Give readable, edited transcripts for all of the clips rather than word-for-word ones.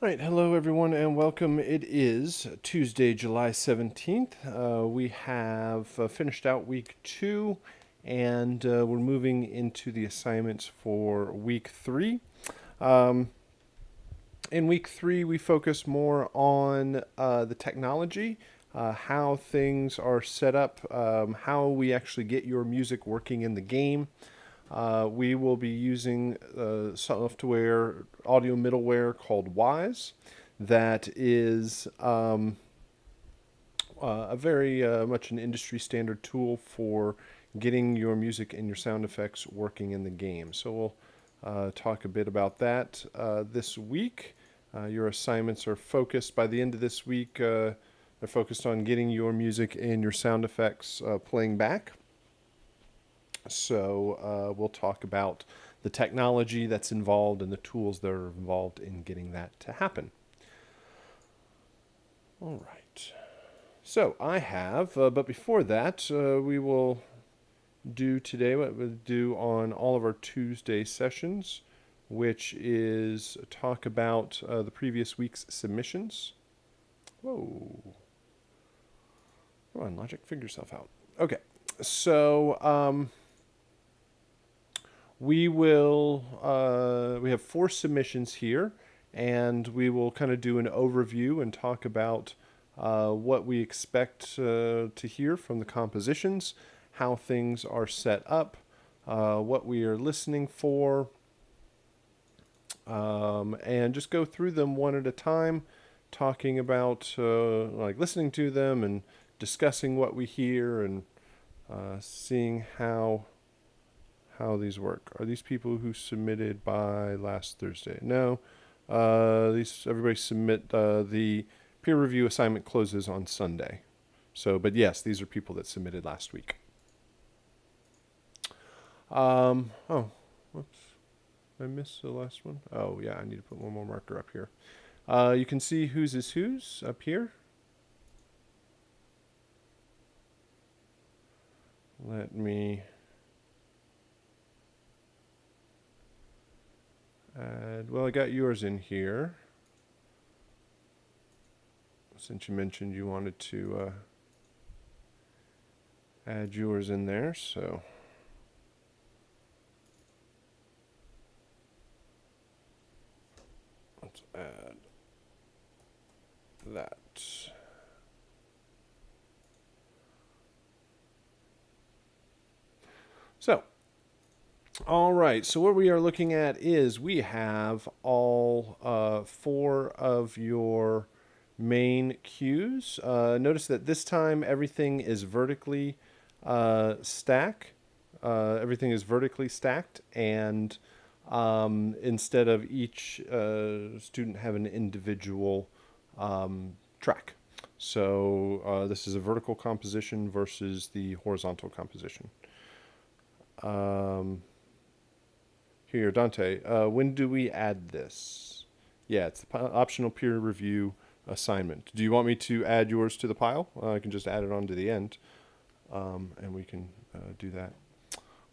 All right, hello everyone and welcome. It is Tuesday, July 17th. We have finished out week 2 and we're moving into the assignments for week 3. Um, in week 3, we focus more on the technology, how things are set up, how we actually get your music working in the game. We will be using software, audio middleware called Wise that is a very much an industry standard tool for getting your music and your sound effects working in the game. So we'll talk a bit about that this week. Your assignments are focused by the end of this week. They're focused on getting your music and your sound effects playing back. So we'll talk about the technology that's involved and the tools that are involved in getting that to happen. All right. So I have, but before that, we will do today what we do on all of our Tuesday sessions, which is talk about the previous week's submissions. Whoa. Come on, Logic, figure yourself out. Okay. So we have 4 submissions here, and we will kind of do an overview and talk about what we expect to hear from the compositions, how things are set up, what we are listening for, and just go through them one at a time, talking about like listening to them and discussing what we hear and seeing how these work. Are these people who submitted by last Thursday? No. Everybody submit the peer review assignment closes on Sunday. So, but yes, these are people that submitted last week. Oh, whoops. Did I miss the last one? Oh, yeah, I need to put one more marker up here. You can see whose is whose up here. Let me add, well, I got yours in here. Since you mentioned you wanted to add yours in there, so let's add that. So, all right, so what we are looking at is we have all 4 of your main cues. Notice that this time everything is vertically everything is vertically stacked, and instead of each student have an individual track. So this is a vertical composition versus the horizontal composition. Here, Dante, when do we add this? Yeah, it's the optional peer review assignment. Do you want me to add yours to the pile? I can just add it on to the end, and we can do that.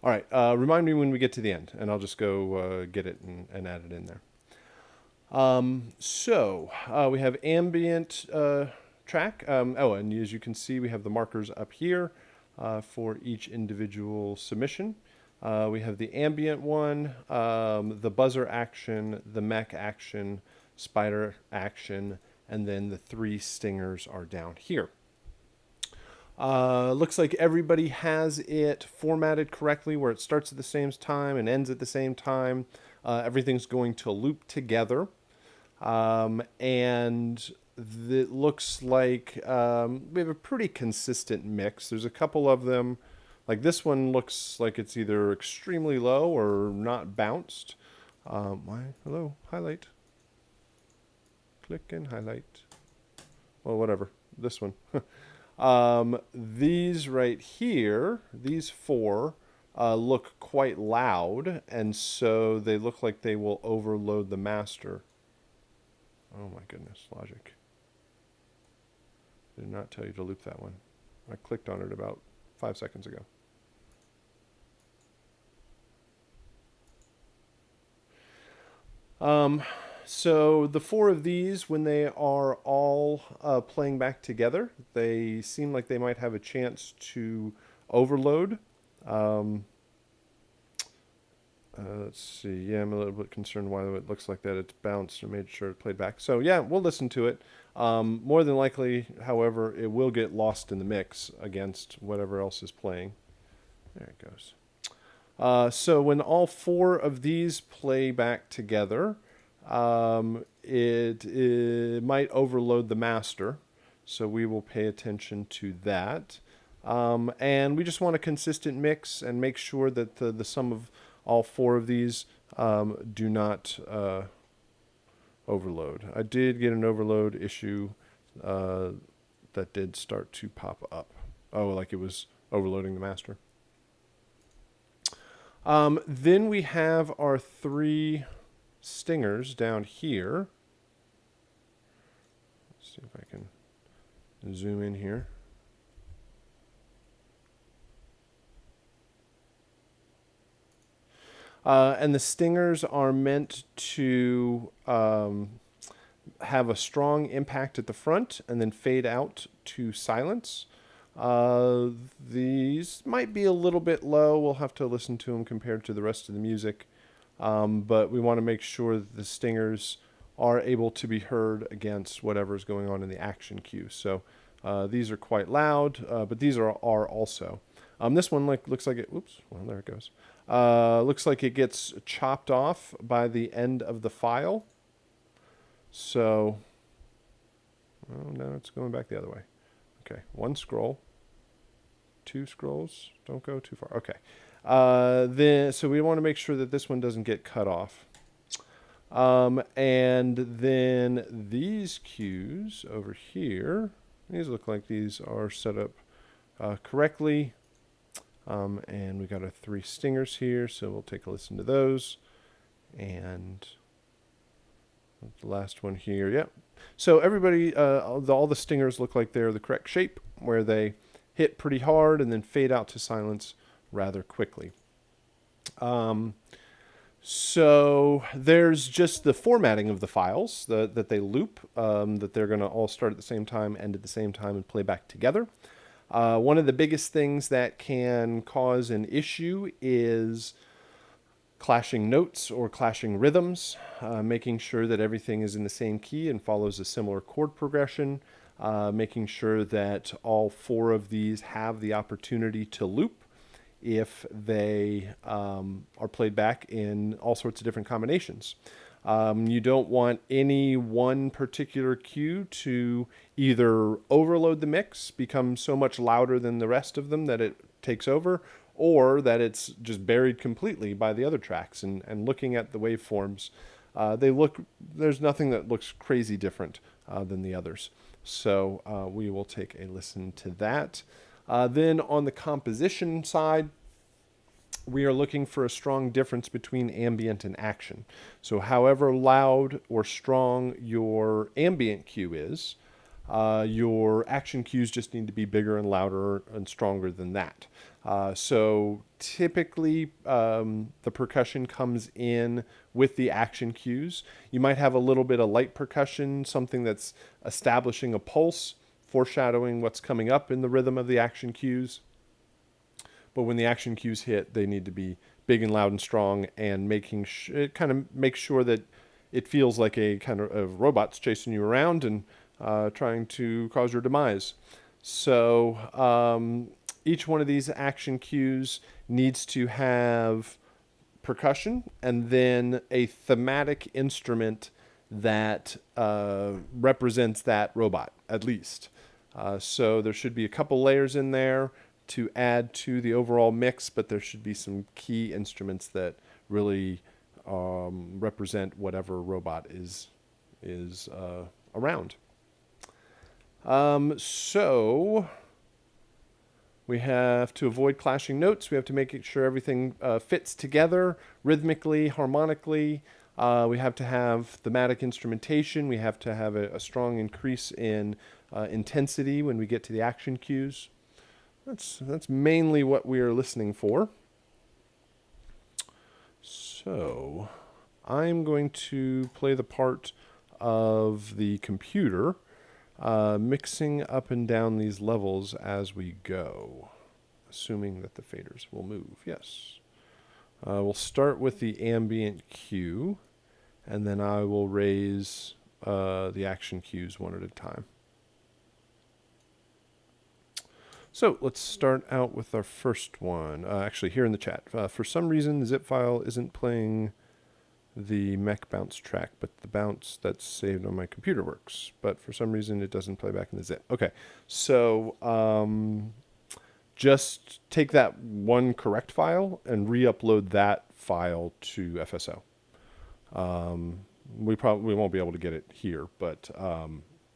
All right, remind me when we get to the end, and I'll just go get it and add it in there. So we have ambient track. Oh, and as you can see, we have the markers up here for each individual submission. We have the ambient one, the buzzer action, the mech action, spider action, and then the 3 stingers are down here. Looks like everybody has it formatted correctly where it starts at the same time and ends at the same time. Everything's going to loop together. And it looks like we have a pretty consistent mix. There's a couple of them, like this one looks like it's either extremely low or not bounced. Hello, highlight. Click and highlight. Well, whatever. This one. These right here, these 4, look quite loud, and so they look like they will overload the master. Oh my goodness, Logic. Did not tell you to loop that one. I clicked on it about 5 seconds ago. So the four of these, when they are all playing back together, they seem like they might have a chance to overload. Um, let's see. Yeah, I'm a little bit concerned why it looks like that. It's bounced and made sure it played back. So yeah, we'll listen to it. More than likely, however, it will get lost in the mix against whatever else is playing. There it goes. So when all four of these play back together, it might overload the master. So we will pay attention to that. And we just want a consistent mix and make sure that the sum of all four of these do not overload. I did get an overload issue that did start to pop up. Oh, like it was overloading the master. Then we have our three stingers down here. Let's see if I can zoom in here. And the stingers are meant to have a strong impact at the front and then fade out to silence. These might be a little bit low. We'll have to listen to them compared to the rest of the music. But we want to make sure that the stingers are able to be heard against whatever's going on in the action cue. So these are quite loud, but these are also. This one looks like it. Oops. Well, there it goes. Looks like it gets chopped off by the end of the file. So, oh no, it's going back the other way. Okay, one scroll, two scrolls. Don't go too far. Okay. So we want to make sure that this one doesn't get cut off. And then these cues over here, these look like these are set up correctly. And we got our three stingers here, so we'll take a listen to those. And the last one here, yep. So everybody, all the stingers look like they're the correct shape, where they hit pretty hard and then fade out to silence rather quickly. So there's just the formatting of the files that they loop, that they're going to all start at the same time, end at the same time, and play back together. One of the biggest things that can cause an issue is clashing notes or clashing rhythms, making sure that everything is in the same key and follows a similar chord progression, making sure that all four of these have the opportunity to loop if they are played back in all sorts of different combinations. You don't want any one particular cue to either overload the mix, become so much louder than the rest of them that it takes over, or that it's just buried completely by the other tracks. And looking at the waveforms, there's nothing that looks crazy different than the others. So we will take a listen to that. Then on the composition side, we are looking for a strong difference between ambient and action. So however loud or strong your ambient cue is, your action cues just need to be bigger and louder and stronger than that. So typically the percussion comes in with the action cues. You might have a little bit of light percussion, something that's establishing a pulse, foreshadowing what's coming up in the rhythm of the action cues. But when the action cues hit, they need to be big and loud and strong, and it kind of makes sure that it feels like a kind of robots chasing you around and trying to cause your demise. So each one of these action cues needs to have percussion and then a thematic instrument that represents that robot, at least. So there should be a couple layers in there to add to the overall mix, but there should be some key instruments that really represent whatever robot is around. So we have to avoid clashing notes. We have to make sure everything fits together rhythmically, harmonically. We have to have thematic instrumentation. We have to have a strong increase in intensity when we get to the action cues. That's mainly what we are listening for. So I'm going to play the part of the computer, mixing up and down these levels as we go, assuming that the faders will move. Yes. We'll start with the ambient cue, and then I will raise the action cues one at a time. So let's start out with our first one. Actually, here in the chat. For some reason, the zip file isn't playing the mech bounce track, but the bounce that's saved on my computer works. But for some reason, it doesn't play back in the zip. Okay, so just take that one correct file and re-upload that file to FSO. We won't be able to get it here, but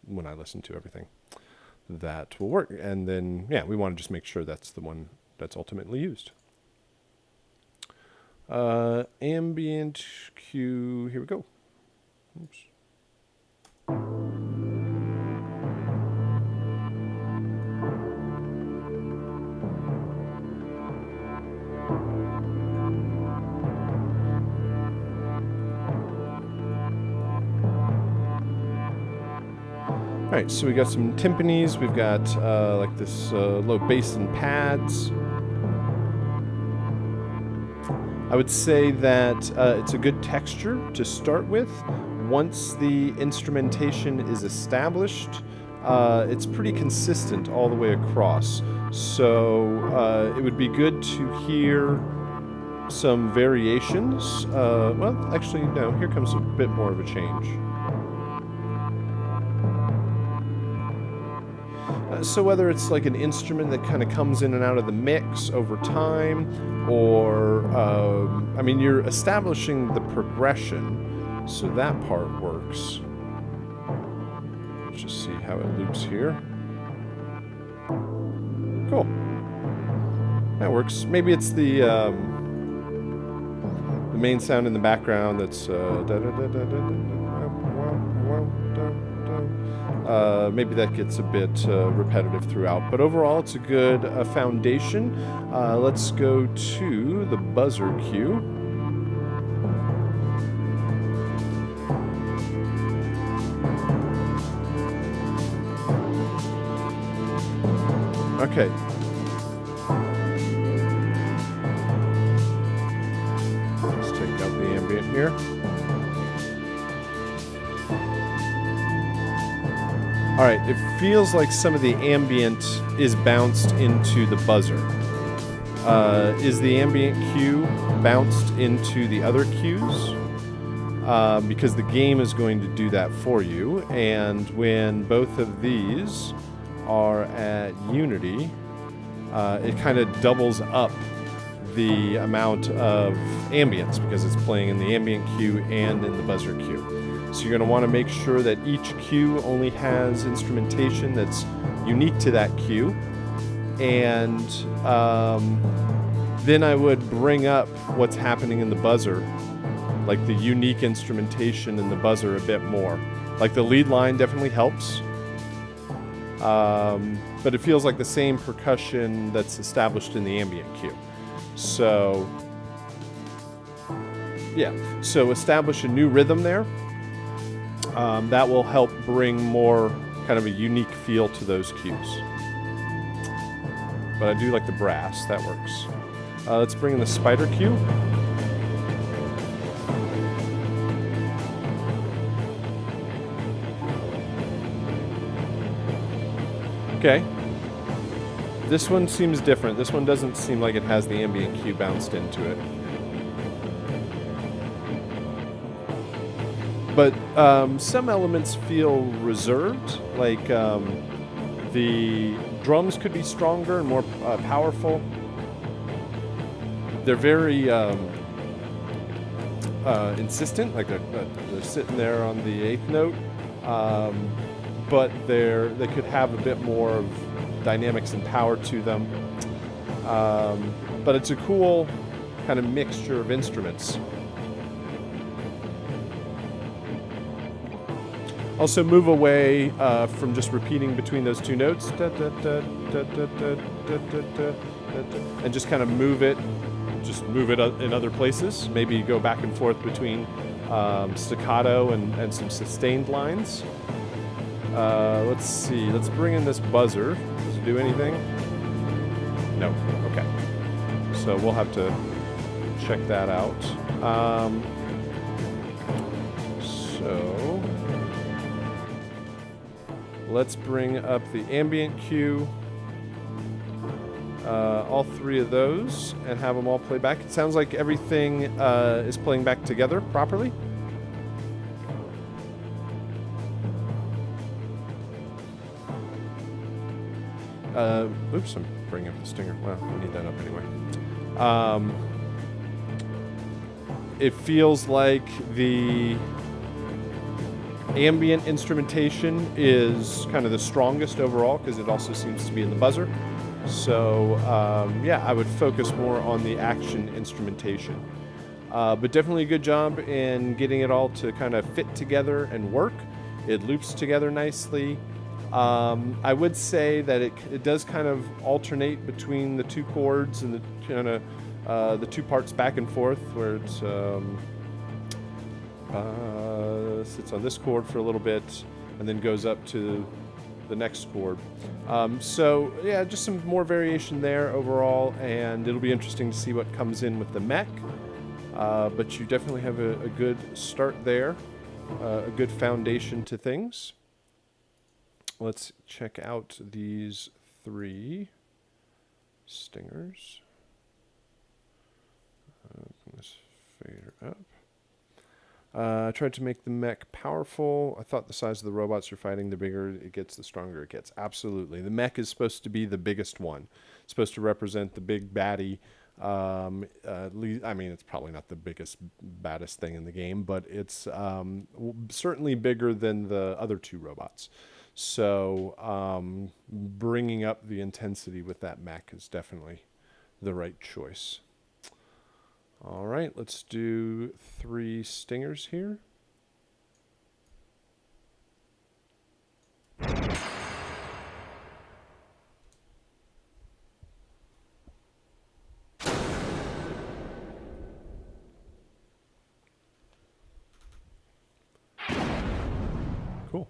when I listen to everything, that will work. And then, yeah, we want to just make sure that's the one that's ultimately used. Ambient cue, here we go. Oops. All right, so we got some timpanis. We've got like this low bass and pads. I would say that it's a good texture to start with. Once the instrumentation is established, it's pretty consistent all the way across. So it would be good to hear some variations. Well, actually, no, here comes a bit more of a change. So whether it's like an instrument that kind of comes in and out of the mix over time, or, I mean, you're establishing the progression, so that part works. Let's just see how it loops here. Cool. That works. Maybe it's the main sound in the background that's maybe that gets a bit repetitive throughout, but overall it's a good foundation. Let's go to the buzzer cue. Okay. Let's take out the ambient here. All right, it feels like some of the ambient is bounced into the buzzer. Is the ambient cue bounced into the other cues? Because the game is going to do that for you. And when both of these are at unity, it kind of doubles up the amount of ambience because it's playing in the ambient cue and in the buzzer cue. So you're going to want to make sure that each cue only has instrumentation that's unique to that cue. And then I would bring up what's happening in the buzzer, like the unique instrumentation in the buzzer a bit more. Like the lead line definitely helps. But it feels like the same percussion that's established in the ambient cue. So, yeah. So establish a new rhythm there. That will help bring more kind of a unique feel to those cues. But I do like the brass, that works. Let's bring in the spider cue. Okay. This one seems different. This one doesn't seem like it has the ambient cue bounced into it. But some elements feel reserved, like the drums could be stronger and more powerful. They're very insistent, like they're sitting there on the 8th note, but they could have a bit more of dynamics and power to them. But it's a cool kind of mixture of instruments. Also move away from just repeating between those two notes, and just kind of move it in other places. Maybe go back and forth between staccato and some sustained lines. Let's see. Let's bring in this buzzer. Does it do anything? No. Okay. So we'll have to check that out. So let's bring up the ambient cue. All three of those and have them all play back. It sounds like everything is playing back together properly. Oops, I'm bringing up the stinger. Well, we need that up anyway. It feels like the ambient instrumentation is kind of the strongest overall because it also seems to be in the buzzer. So, yeah, I would focus more on the action instrumentation. But definitely a good job in getting it all to kind of fit together and work. It loops together nicely. I would say that it does kind of alternate between the two chords and the kind of the two parts back and forth, where it sits on this chord for a little bit and then goes up to the next chord. So yeah, just some more variation there overall, and it'll be interesting to see what comes in with the mech. But you definitely have a good start there, a good foundation to things. Let's check out these three stingers. Bring this fader up. I tried to make the mech powerful. I thought the size of the robots you're fighting, the bigger it gets, the stronger it gets. Absolutely. The mech is supposed to be the biggest one. It's supposed to represent the big baddie. I mean, it's probably not the biggest, baddest thing in the game, but it's certainly bigger than the other two robots. So bringing up the intensity with that mech is definitely the right choice. All right, let's do 3 stingers here. Cool.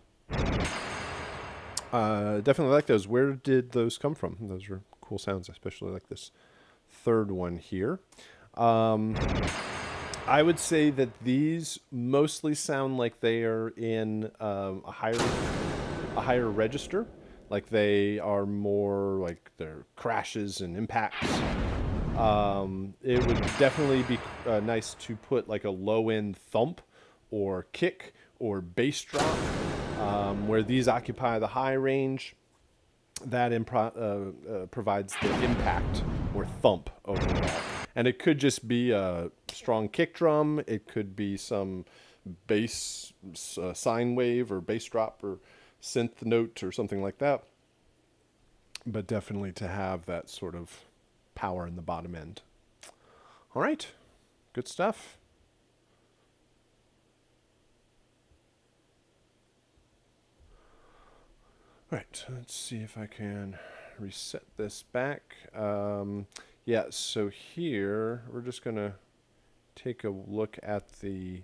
Definitely like those. Where did those come from? Those are cool sounds, especially like this third one here. I would say that these mostly sound like they are in a higher register, like they are more like they're crashes and impacts. It would definitely be nice to put like a low end thump or kick or bass drop, where these occupy the high range. That provides the impact or thump overall. And it could just be a strong kick drum. It could be some bass sine wave or bass drop or synth note or something like that. But definitely to have that sort of power in the bottom end. All right, good stuff. All right, let's see if I can reset this back. Yeah, so here we're just going to take a look at the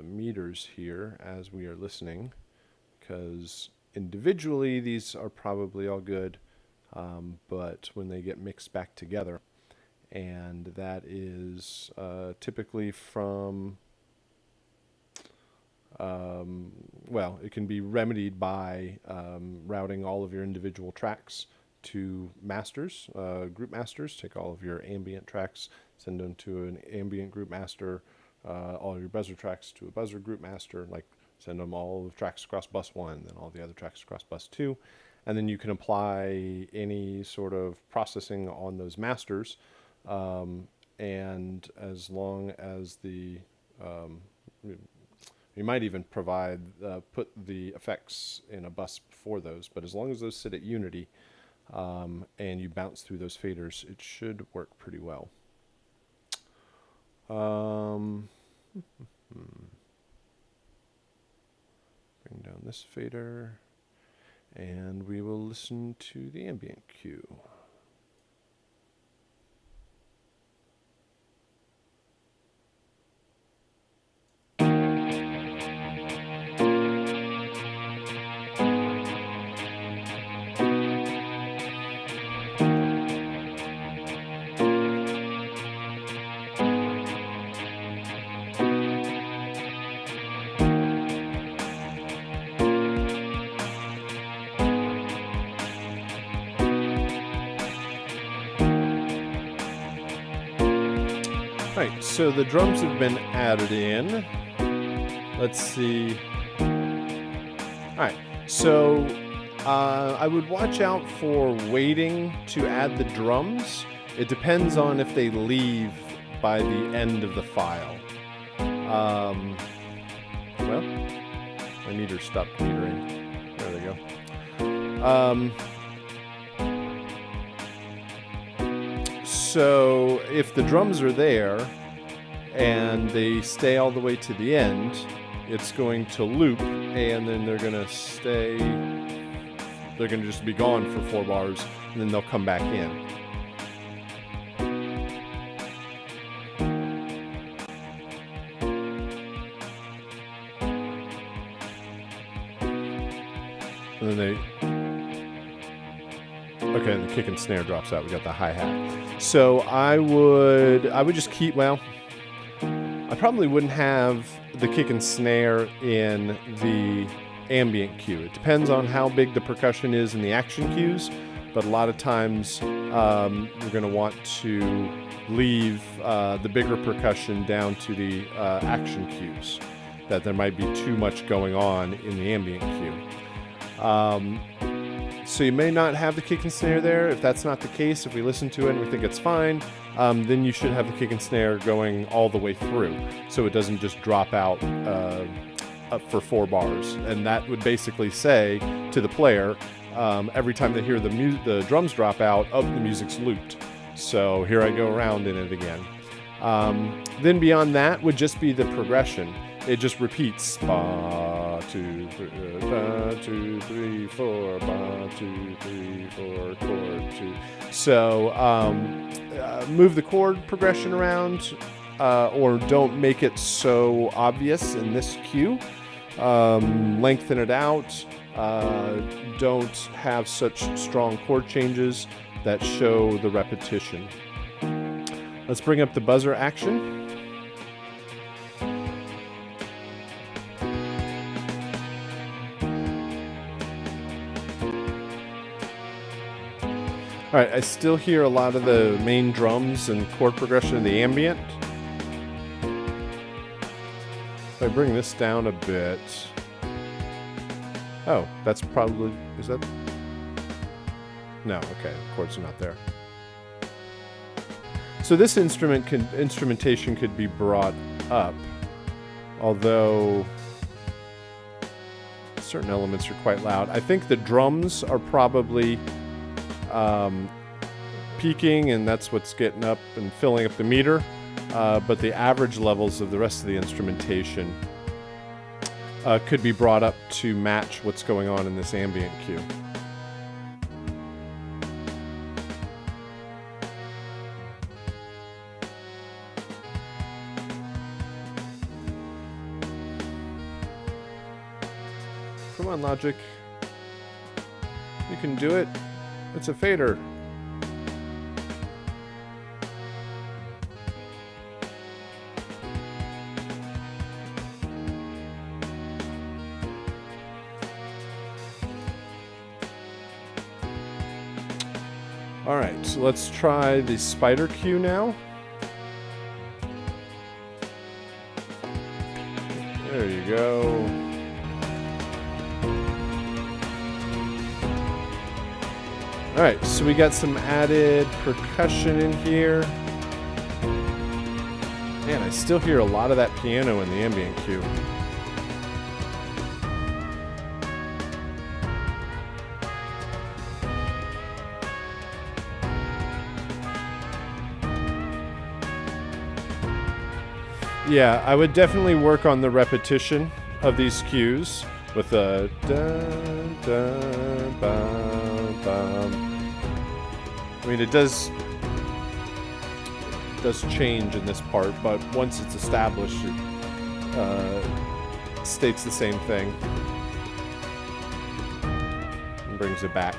meters here as we are listening, because individually these are probably all good, but when they get mixed back together, and that is typically from well, it can be remedied by routing all of your individual tracks to masters, group masters. Take all of your ambient tracks, send them to an ambient group master, all your buzzer tracks to a buzzer group master, like send them all the tracks across bus 1, then all the other tracks across bus 2. And then you can apply any sort of processing on those masters. And as long as the you might even provide, put the effects in a bus for those, but as long as those sit at unity and you bounce through those faders, it should work pretty well. Bring down this fader, and we will listen to the ambient cue. Right, so the drums have been added in. Let's see. All right, so I would watch out for waiting to add the drums. It depends on if they leave by the end of the file. Well, my meter stopped metering. There they go. So if the drums are there and they stay all the way to the end, it's going to loop, and then they're going to stay, they're going to just be gone for 4 bars, and then they'll come back in. And then they, okay, the kick and snare drops out. We got the hi-hat. So I would just keep, well, I probably wouldn't have the kick and snare in the ambient cue. It depends on how big the percussion is in the action cues, but a lot of times we're going to want to leave the bigger percussion down to the action cues, that there might be too much going on in the ambient cue. So you may not have the kick and snare there. If that's not the case, if we listen to it and we think it's fine, then you should have the kick and snare going all the way through, so it doesn't just drop out up for 4 bars. And that would basically say to the player, every time they hear the drums drop out, oh, the music's looped. So here I go around in it again. Then beyond that would just be the progression. It just repeats. Ba, 2, 3, 4. Ba, 2, 3, 4. Chord 2. So move the chord progression around, or don't make it so obvious in this cue. Lengthen it out. Don't have such strong chord changes that show the repetition. Let's bring up the buzzer action. All right, I still hear a lot of the main drums and chord progression in the ambient. If I bring this down a bit... Oh, that's probably... Is that... No, okay, the chords are not there. So this instrumentation could be brought up, although certain elements are quite loud. I think the drums are probably peaking, and that's what's getting up and filling up the meter, but the average levels of the rest of the instrumentation could be brought up to match what's going on in this ambient cue. Come on, Logic. You can do it. It's a fader. All right, so let's try the spider cue now. There you go. All right, so we got some added percussion in here. Man, I still hear a lot of that piano in the ambient cue. Yeah, I would definitely work on the repetition of these cues with a dun, dun, bum, bum. I mean, it does change in this part, but once it's established, it states the same thing and brings it back.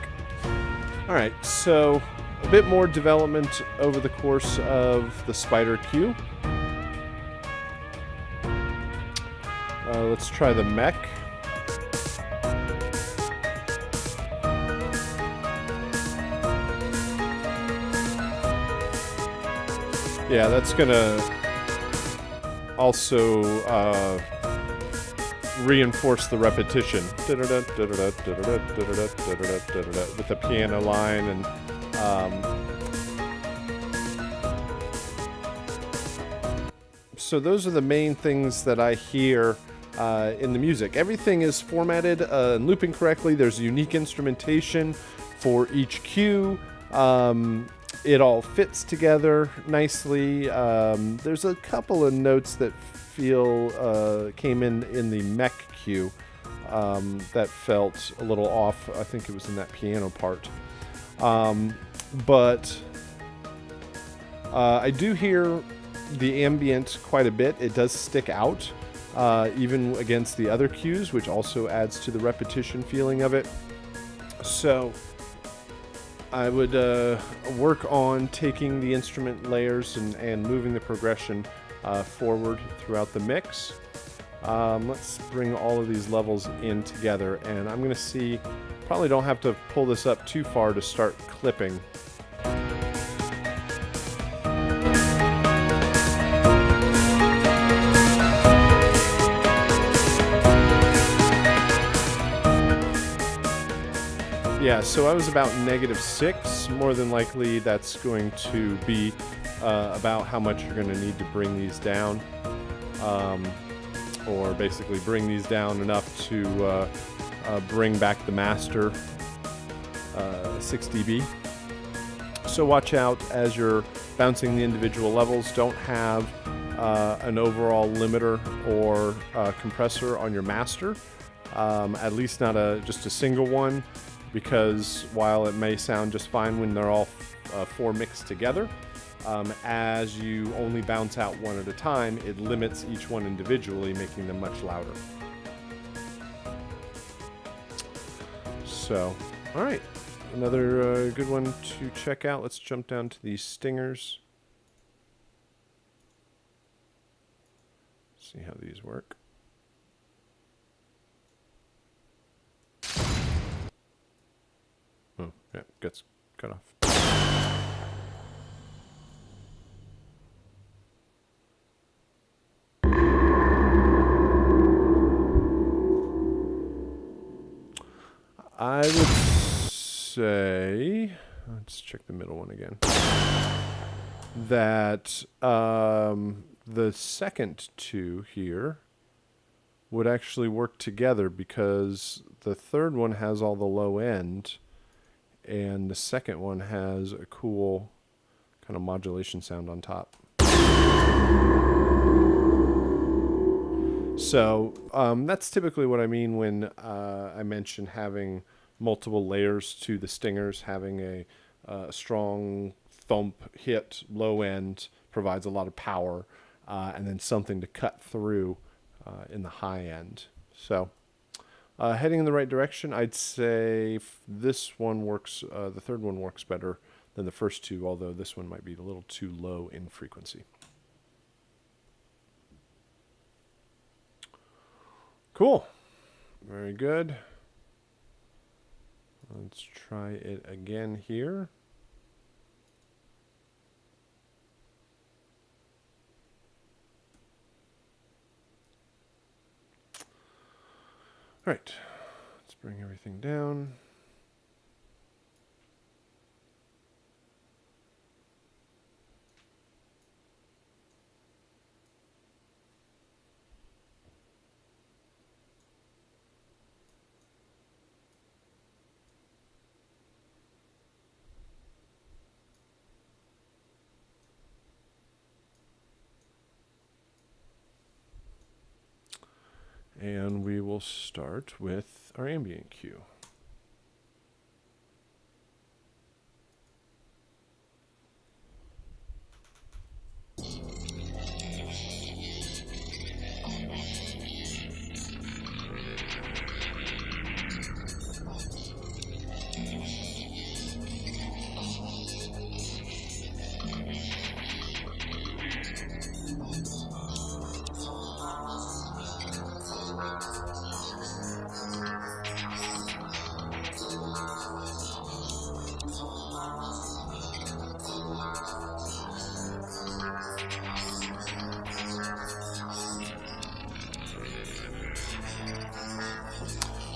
All right, so a bit more development over the course of the spider cue. Let's try the mech. Yeah, that's gonna also reinforce the repetition with the piano line, and so those are the main things that I hear in the music. Everything is formatted and looping correctly. There's unique instrumentation for each cue. It all fits together nicely. There's a couple of notes that feel came in the mech cue that felt a little off. I think it was in that piano part. But I do hear the ambient quite a bit. It does stick out even against the other cues, which also adds to the repetition feeling of it. So I would work on taking the instrument layers and moving the progression forward throughout the mix. Let's bring all of these levels in together, and I'm going to see, probably don't have to pull this up too far to start clipping. Yeah, so I was about -6. More than likely that's going to be about how much you're going to need to bring these down, or basically bring these down enough to bring back the master 6 dB. So watch out as you're bouncing the individual levels. Don't have an overall limiter or compressor on your master, at least not just a single one, because while it may sound just fine when they're all 4 mixed together, as you only bounce out one at a time, it limits each one individually, making them much louder. So, all right, another good one to check out. Let's jump down to these stingers. See how these work. Oh, yeah, gets cut off. I would say, let's check the middle one again, that the second two here would actually work together, because the third one has all the low end, and the second one has a cool kind of modulation sound on top. So that's typically what I mean when I mention having multiple layers to the stingers. Having a strong thump hit low end provides a lot of power, and then something to cut through in the high end. So heading in the right direction. I'd say this one works, the third one works better than the first two, although this one might be a little too low in frequency. Cool. Very good. Let's try it again here. All right. Let's bring everything down. And we will start with our ambient cue.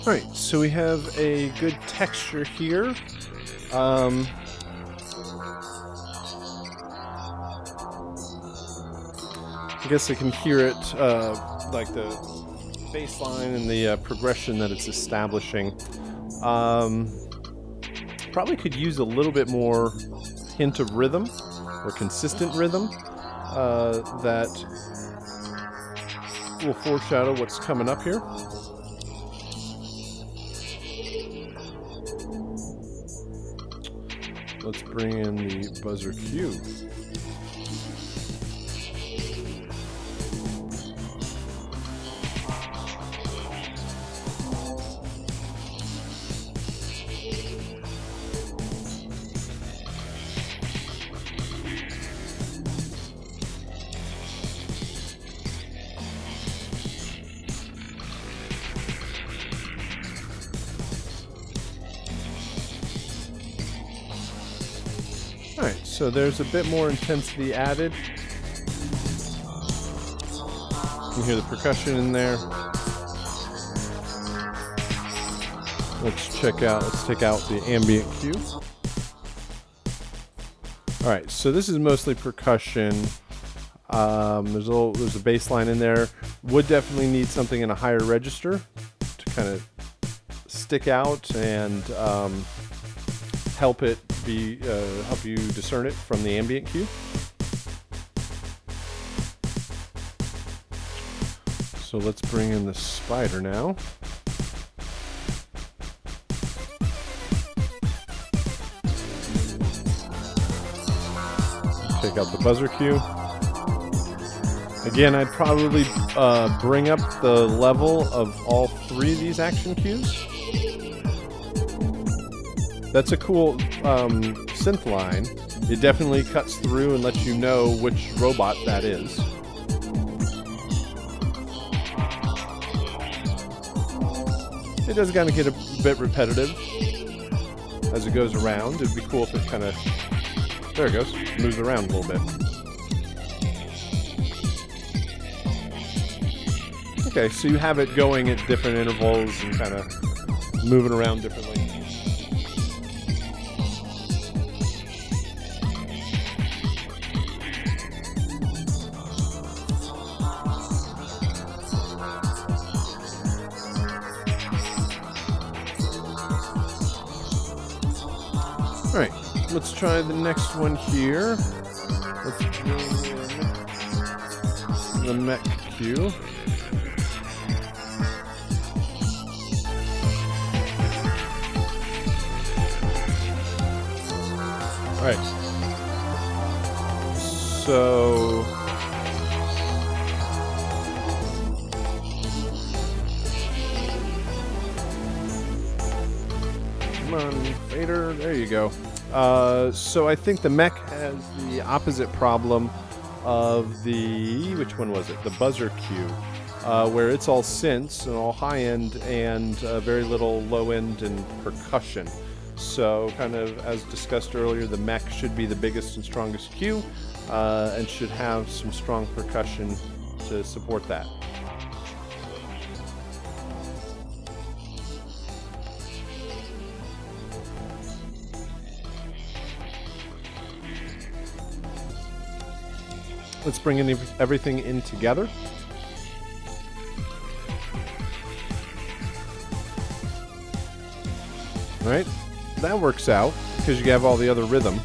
All right, so we have a good texture here. I guess I can hear it, like the baseline and the progression that it's establishing. Probably could use a little bit more hint of rhythm or consistent rhythm that will foreshadow what's coming up here. Let's bring in the buzzer cue. Alright, so there's a bit more intensity added. You can hear the percussion in there. Let's take out the ambient cue. Alright, so this is mostly percussion. There's a bass line in there. Would definitely need something in a higher register to kind of stick out and help you discern it from the ambient cue. So let's bring in the spider now. Take out the buzzer cue. Again, I'd probably bring up the level of all three of these action cues. That's a cool synth line. It definitely cuts through and lets you know which robot that is. It does kind of get a bit repetitive as it goes around. It'd be cool if it kind of, there it goes, moves around a little bit. Okay, so you have it going at different intervals and kind of moving around differently. All right, let's try the next one here. Let's bring in the mech cue. All right. So come on, fader. There you go. So I think the mech has the opposite problem of the, which one was it? The buzzer cue, where it's all synths and all high end and very little low end and percussion. So kind of as discussed earlier, the mech should be the biggest and strongest cue and should have some strong percussion to support that. Let's bring everything in together. All right, that works out because you have all the other rhythm.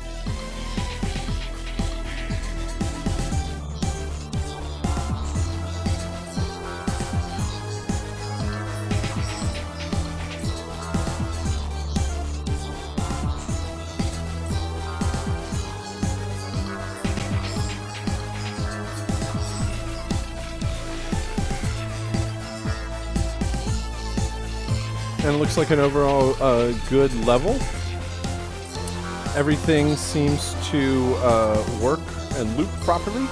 And it looks like an overall good level. Everything seems to work and loop properly.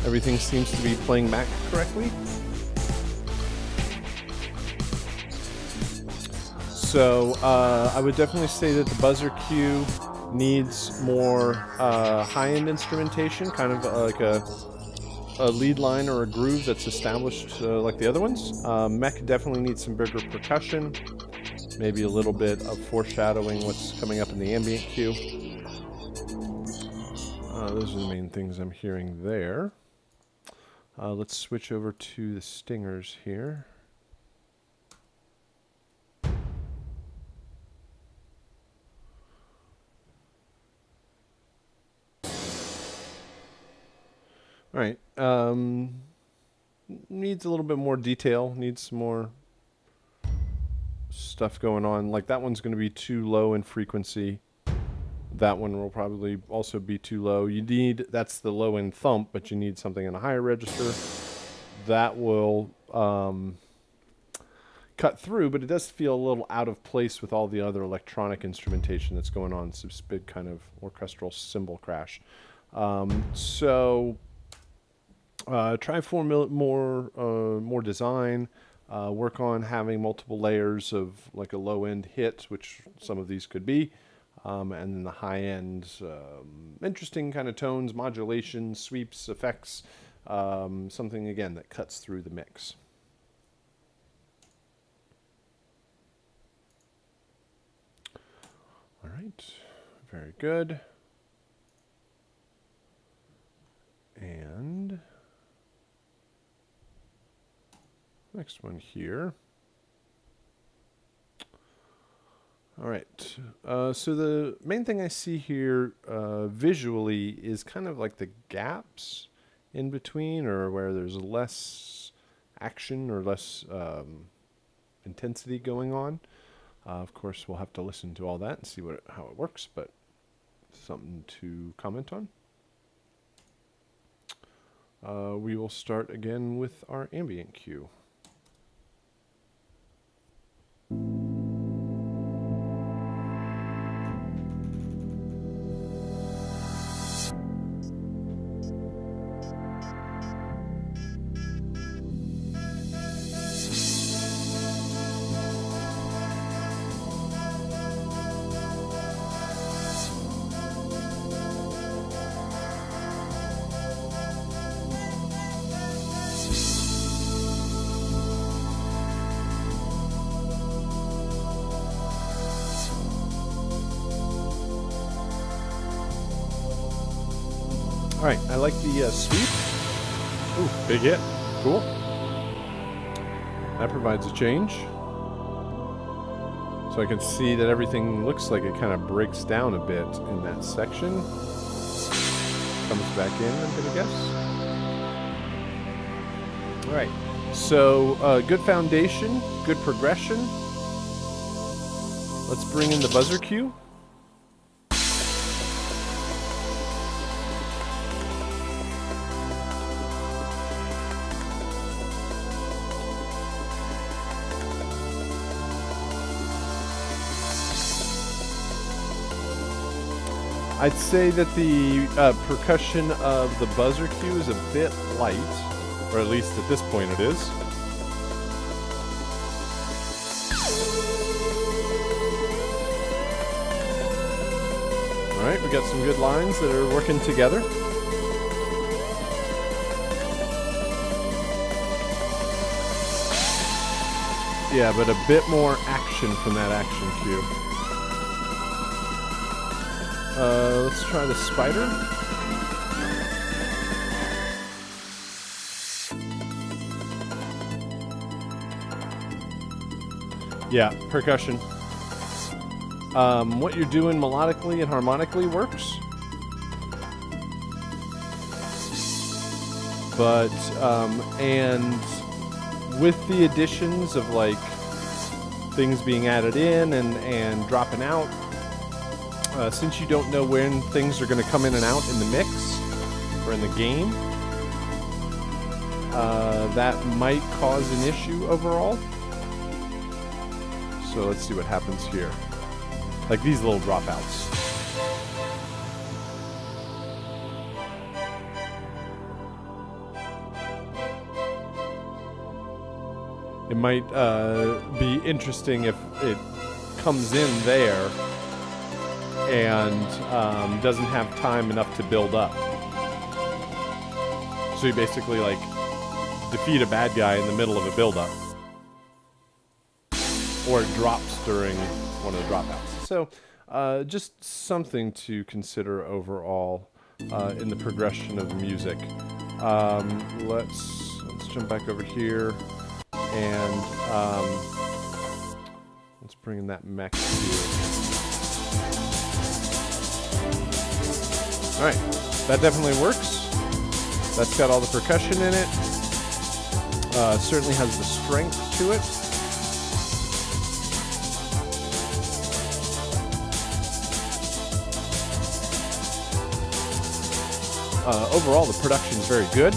Everything seems to be playing back correctly. So I would definitely say that the buzzer cue needs more high-end instrumentation, kind of like a a lead line or a groove that's established like the other ones. Mech definitely needs some bigger percussion, maybe a little bit of foreshadowing what's coming up in the ambient cue. Those are the main things I'm hearing there. Let's switch over to the stingers here. All right. Needs a little bit more detail. Needs some more stuff going on. Like that one's going to be too low in frequency. That one will probably also be too low. You need, that's the low end thump, but you need something in a higher register. That will cut through, but it does feel a little out of place with all the other electronic instrumentation that's going on. It's this big kind of orchestral cymbal crash. Try for more design. Work on having multiple layers of like a low end hit, which some of these could be, and then the high end, interesting kind of tones, modulation, sweeps, effects, something again that cuts through the mix. All right, very good. And next one here. All right, so the main thing I see here visually is kind of like the gaps in between, or where there's less action or less intensity going on. Of course, we'll have to listen to all that and see how it works, but something to comment on. We will start again with our ambient cue. All right, I like the sweep. Ooh, big hit. Cool. That provides a change. So I can see that everything looks like it kind of breaks down a bit in that section. Comes back in, I'm going to guess. All right, so good foundation, good progression. Let's bring in the buzzer cue. I'd say that the percussion of the buzzer cue is a bit light, or at least at this point it is. All right, we got some good lines that are working together. Yeah, but a bit more action from that action cue. Let's try the spider. Yeah, percussion. What you're doing melodically and harmonically works. But, and with the additions of like things being added in and dropping out, since you don't know when things are going to come in and out in the mix or in the game, that might cause an issue overall. So let's see what happens here. Like these little dropouts. It might be interesting if it comes in there and doesn't have time enough to build up. So you basically like defeat a bad guy in the middle of a build-up, or it drops during one of the dropouts. So just something to consider overall in the progression of the music. Let's jump back over here and let's bring in that mech here. All right, that definitely works. That's got all the percussion in it. Certainly has the strength to it. Overall, the production is very good.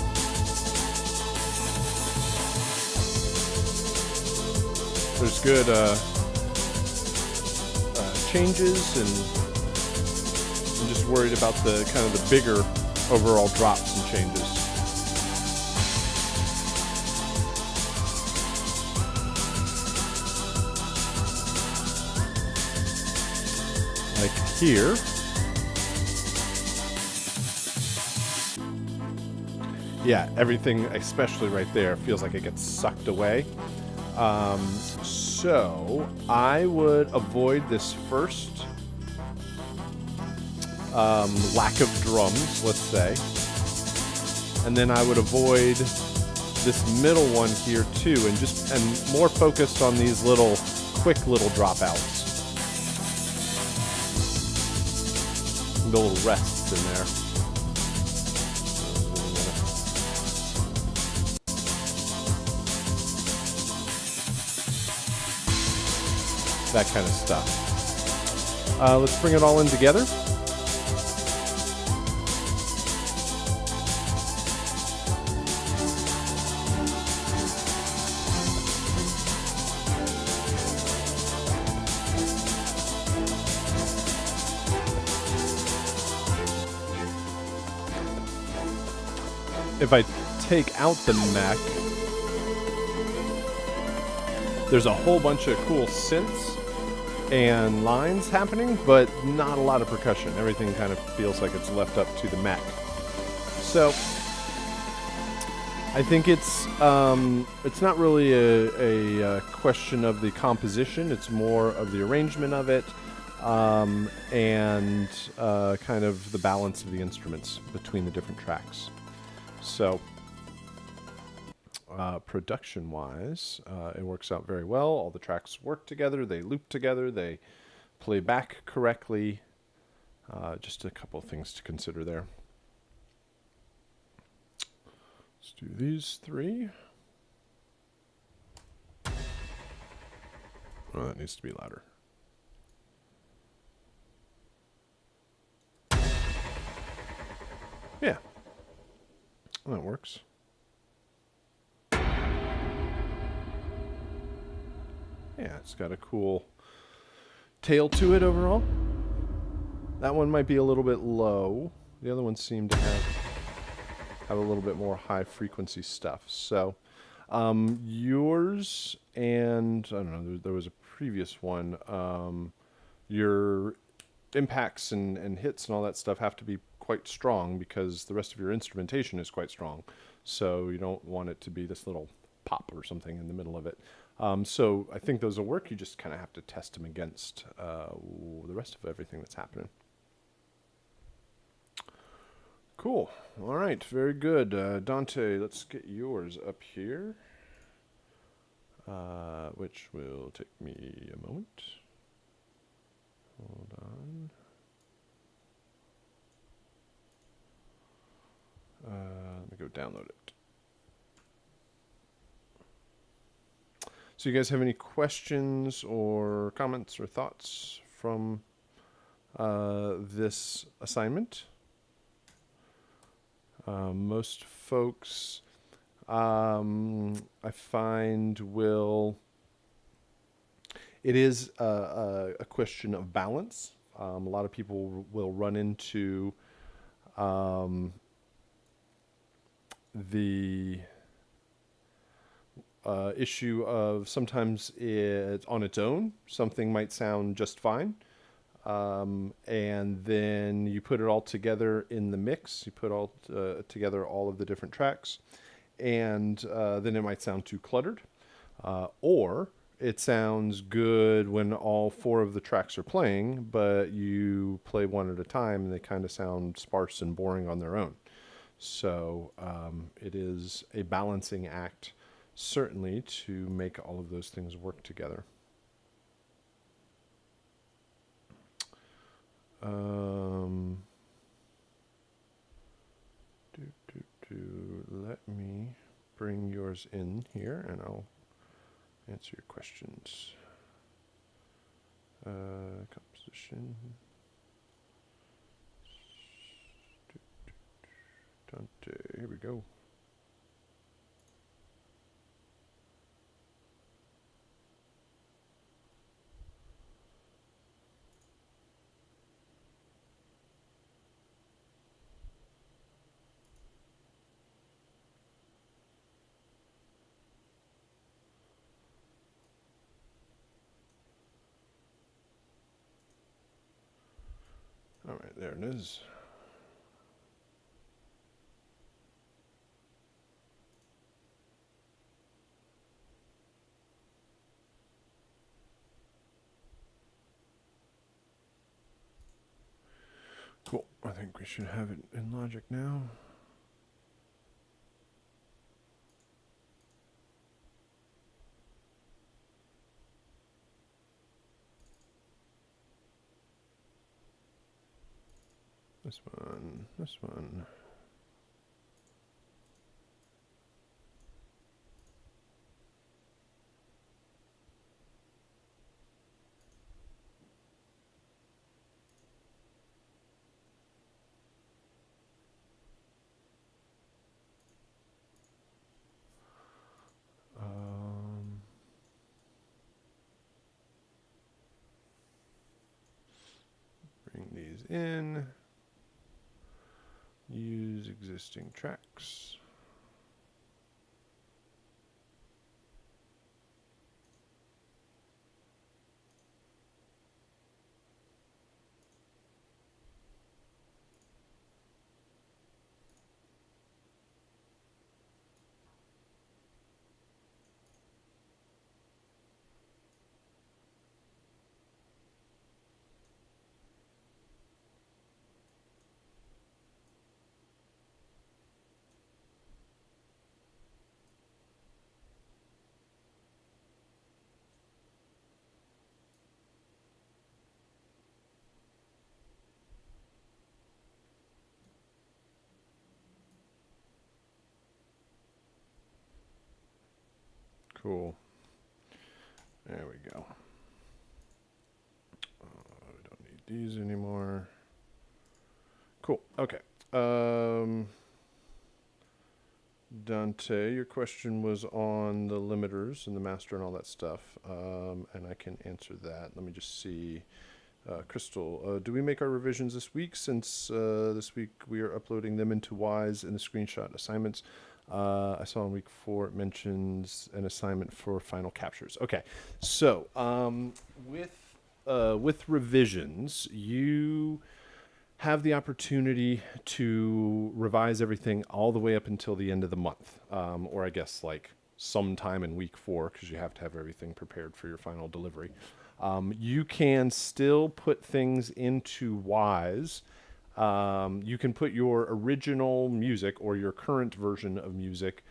There's good changes, and I'm just worried about the kind of the bigger overall drops and changes. Like here. Yeah, everything, especially right there, feels like it gets sucked away. So I would avoid this first lack of drums, let's say. And then I would avoid this middle one here too, and more focused on these quick little dropouts. The little rests in there. That kind of stuff. Let's bring it all in together. If I take out the mech, there's a whole bunch of cool synths and lines happening, but not a lot of percussion. Everything kind of feels like it's left up to the mech. So I think it's not really a question of the composition. It's more of the arrangement of it, and kind of the balance of the instruments between the different tracks. So production-wise, it works out very well. All the tracks work together. They loop together. They play back correctly. Just a couple of things to consider there. Let's do these three. Oh, that needs to be louder. Yeah. Well, that works. Yeah, it's got a cool tail to it overall. That one might be a little bit low. The other ones seem to have a little bit more high frequency stuff. So yours and, I don't know, there was a previous one. Your impacts and hits and all that stuff have to be quite strong because the rest of your instrumentation is quite strong. So you don't want it to be this little pop or something in the middle of it. So I think those will work. You just kind of have to test them against the rest of everything that's happening. Cool. All right. Very good. Dante, let's get yours up here, which will take me a moment. Hold on. Let me go download it. So you guys have any questions or comments or thoughts from this assignment? Most folks, I find, it is a question of balance. A lot of people will run into the issue of sometimes it's on its own. Something might sound just fine, and then you put it all together in the mix. You put all together all of the different tracks, and then it might sound too cluttered, or it sounds good when all four of the tracks are playing, but you play one at a time and they kind of sound sparse and boring on their own. So it is a balancing act, certainly, to make all of those things work together. Let me bring yours in here and I'll answer your questions. Composition. Dante, here we go. All right, there it is. Cool. I think we should have it in Logic now. This one, this one. Bring these in. Use existing tracks. Cool. There we go. We don't need these anymore. Cool. Okay. Dante, your question was on the limiters and the master and all that stuff, and I can answer that. Let me just see. Crystal, do we make our revisions this week? Since this week we are uploading them into Wise in the screenshot assignments. I saw in week 4 it mentions an assignment for final captures. Okay, so with revisions, you have the opportunity to revise everything all the way up until the end of the month, or I guess like sometime in week 4, because you have to have everything prepared for your final delivery. You can still put things into Wise. You can put your original music or your current version of music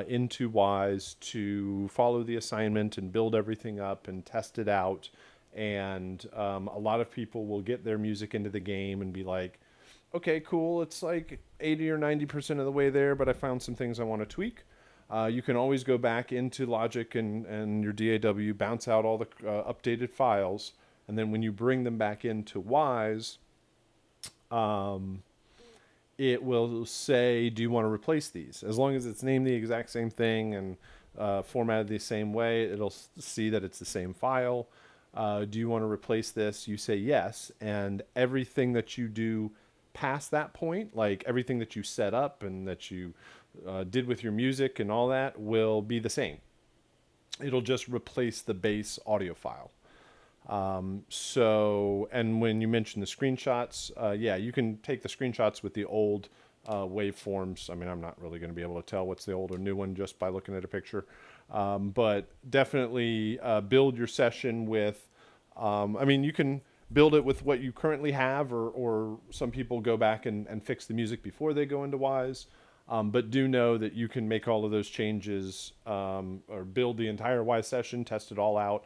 into Wise to follow the assignment and build everything up and test it out. And a lot of people will get their music into the game and be like, okay, cool, it's like 80 or 90% of the way there, but I found some things I want to tweak. You can always go back into Logic and your DAW, bounce out all the updated files, and then when you bring them back into Wise, it will say, do you want to replace these? As long as it's named the exact same thing and formatted the same way, it'll see that it's the same file. Do you want to replace this? You say yes, and everything that you do past that point, like everything that you set up and that you did with your music and all that, will be the same. It'll just replace the base audio file. So, and when you mention the screenshots, yeah, you can take the screenshots with the old waveforms. I mean, I'm not really going to be able to tell what's the old or new one just by looking at a picture. But definitely build your session with, I mean, you can build it with what you currently have, or some people go back and fix the music before they go into Wise. But do know that you can make all of those changes, or build the entire Wise session, test it all out,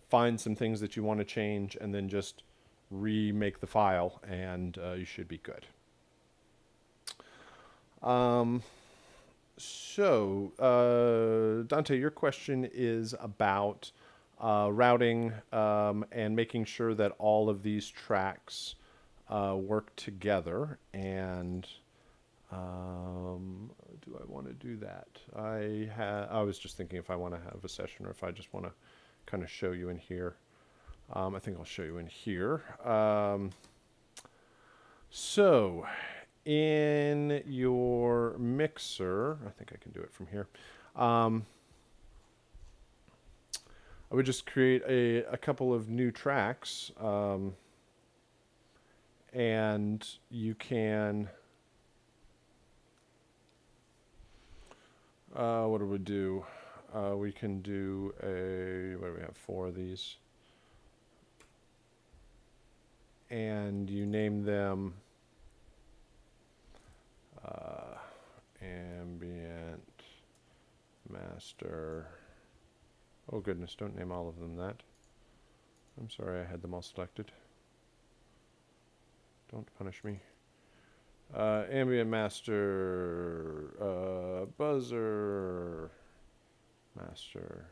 find some things that you want to change, and then just remake the file, and you should be good. Dante, your question is about routing and making sure that all of these tracks work together. And do I want to do that? I was just thinking if I want to have a session or if I just want to kind of show you in here. I think I'll show you in here. So in your mixer, I think I can do it from here. I would just create a couple of new tracks, and you can, what do we do? We can do what do we have, 4 of these? And you name them ambient, master. Oh goodness, don't name all of them that. I'm sorry, I had them all selected. Don't punish me. Ambient master, buzzer, master.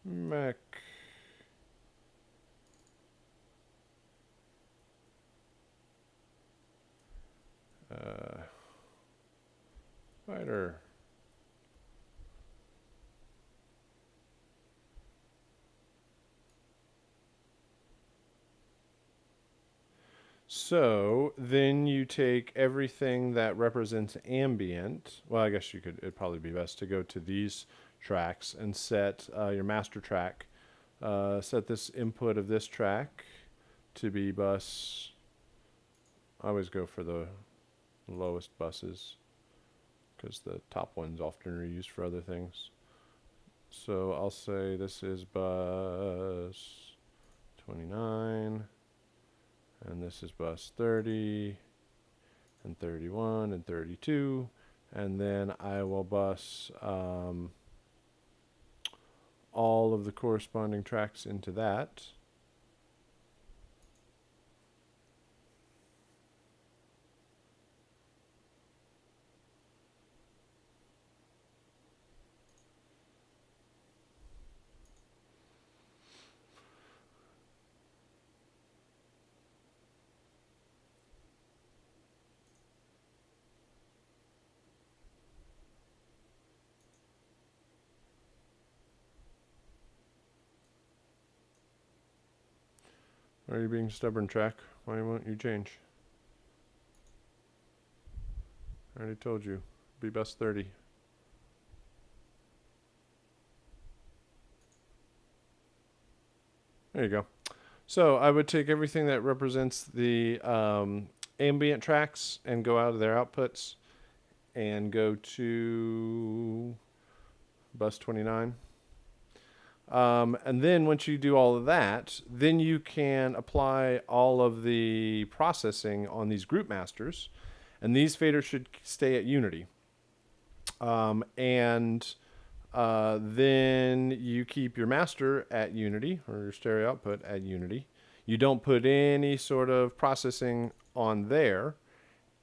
Mech. Fighter. So then you take everything that represents ambient. Well, I guess you could, it'd probably be best to go to these tracks and set your master track. Set this input of this track to be bus. I always go for the lowest buses because the top ones often are used for other things. So I'll say this is bus 29, and this is bus 30, and 31, and 32, and then I will bus all of the corresponding tracks into that. Are you being stubborn, track? Why won't you change? I already told you. Be bus 30. There you go. So I would take everything that represents the ambient tracks and go out of their outputs and go to bus 29. And then once you do all of that, then you can apply all of the processing on these group masters, and these faders should stay at unity. Then you keep your master at unity, or your stereo output at unity. You don't put any sort of processing on there.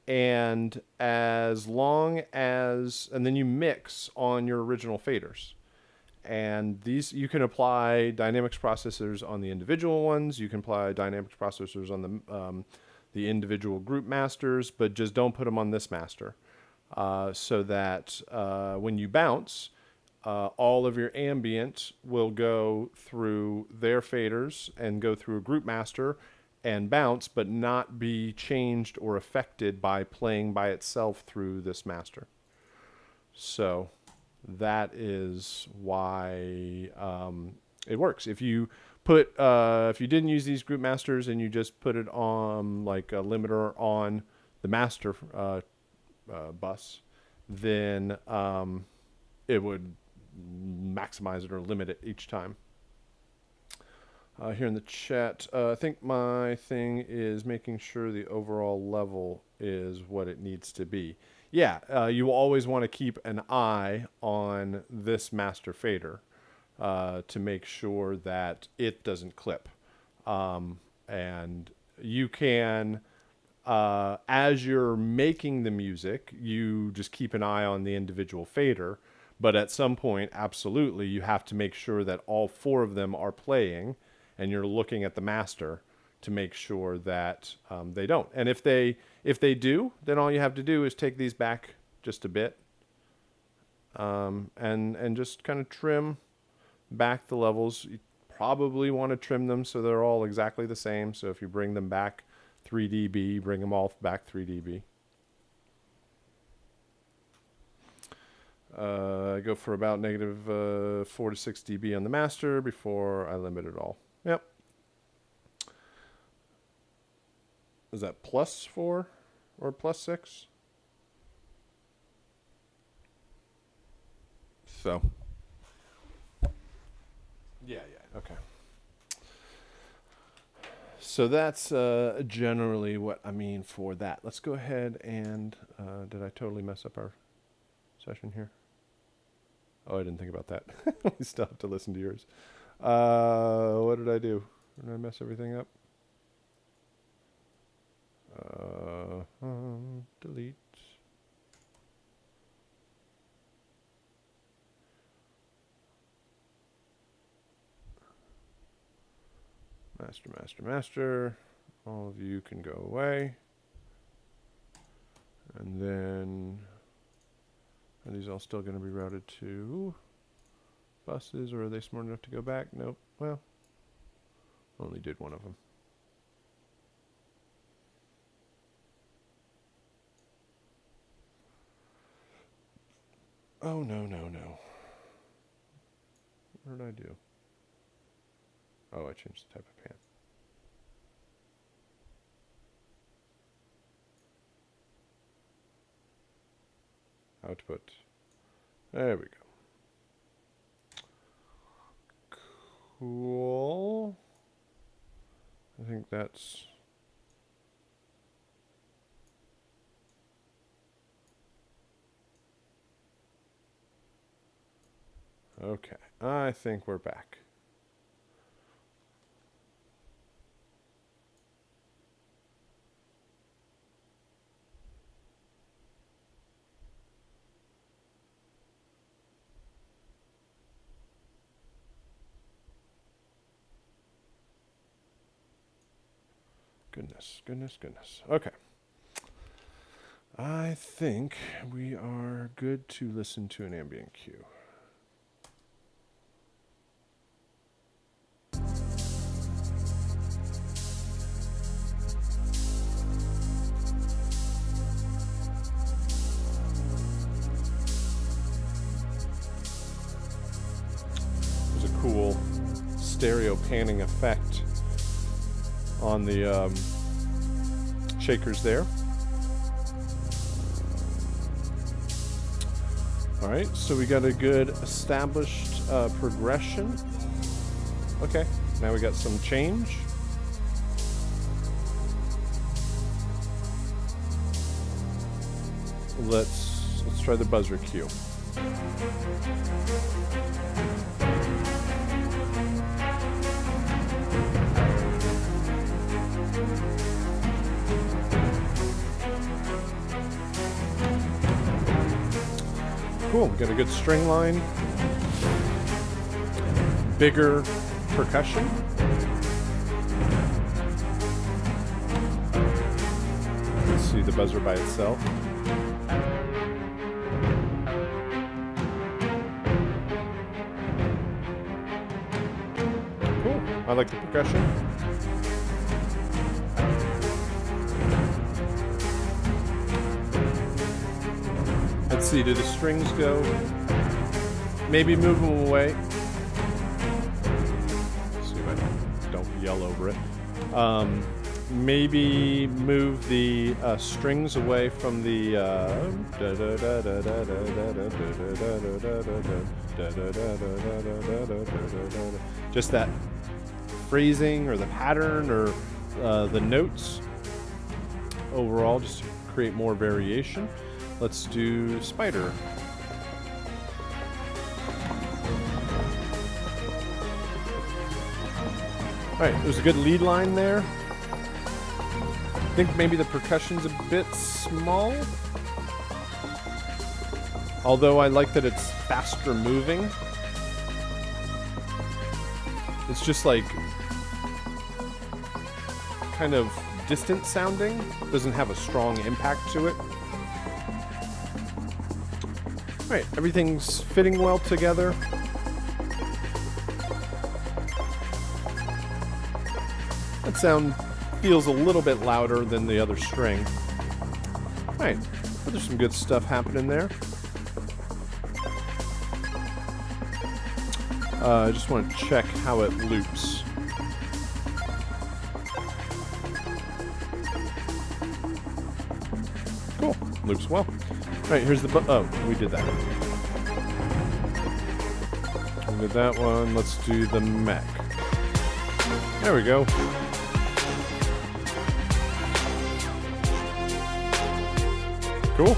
And as long as, and then you mix on your original faders. And these, you can apply dynamics processors on the individual ones. You can apply dynamics processors on the individual group masters, but just don't put them on this master. So that when you bounce, all of your ambient will go through their faders and go through a group master and bounce, but not be changed or affected by playing by itself through this master. So that is why it works. If you put if you didn't use these group masters and you just put it on like a limiter on the master bus, then it would maximize it or limit it each time. Here in the chat, I think my thing is making sure the overall level is what it needs to be. Yeah, you always want to keep an eye on this master fader to make sure that it doesn't clip. And you can, as you're making the music, you just keep an eye on the individual fader. But at some point, absolutely, you have to make sure that all 4 of them are playing, and you're looking at the master to make sure that they don't. And if they do, then all you have to do is take these back just a bit, and just kind of trim back the levels. You probably want to trim them so they're all exactly the same. So if you bring them back 3 dB, bring them all back 3 dB. I go for about negative 4 to 6 dB on the master before I limit it all. Yep. Is that +4 or +6? So. Yeah, okay. So that's generally what I mean for that. Let's go ahead and, did I totally mess up our session here? Oh, I didn't think about that. We still have to listen to yours. What did I do? Did I mess everything up? Delete. Master. All of you can go away. And then, are these all still going to be routed to buses, or are they smart enough to go back? Nope. Well, only did one of them. Oh, no. What did I do? Oh, I changed the type of pan. Output. There we go. Cool. I think that's... Okay, I think we're back. Goodness. Okay. I think we are good to listen to an ambient cue. There's a cool stereo panning effect on the shakers there. All right, so we got a good established progression. Okay, now we got some change. Let's try the buzzer cue. Cool, got a good string line, bigger percussion. Let's see the buzzer by itself. Cool, I like the percussion. see, do the strings go? Maybe move them away. Let's see if I don't yell over it. Maybe move the strings away from the just that phrasing or the pattern or the notes overall, just to create more variation. Let's do spider. All right, there's a good lead line there. I think maybe the percussion's a bit small. Although I like that it's faster moving. It's just like kind of distant sounding. Doesn't have a strong impact to it. All right, everything's fitting well together. That sound feels a little bit louder than the other string. All right, but there's some good stuff happening there. I just want to check how it loops. Cool, loops well. All right, here's the oh, we did that. We did that one. Let's do the mech. There we go. Cool.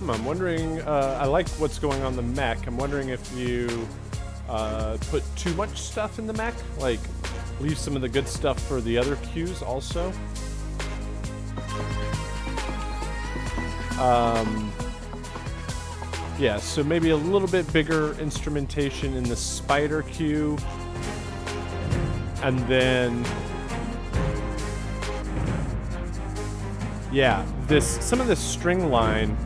I'm wondering, I like what's going on the mech. I'm wondering if you put too much stuff in the mech, like leave some of the good stuff for the other cues also. Yeah, so maybe a little bit bigger instrumentation in the spider cue, and then yeah, some of this string line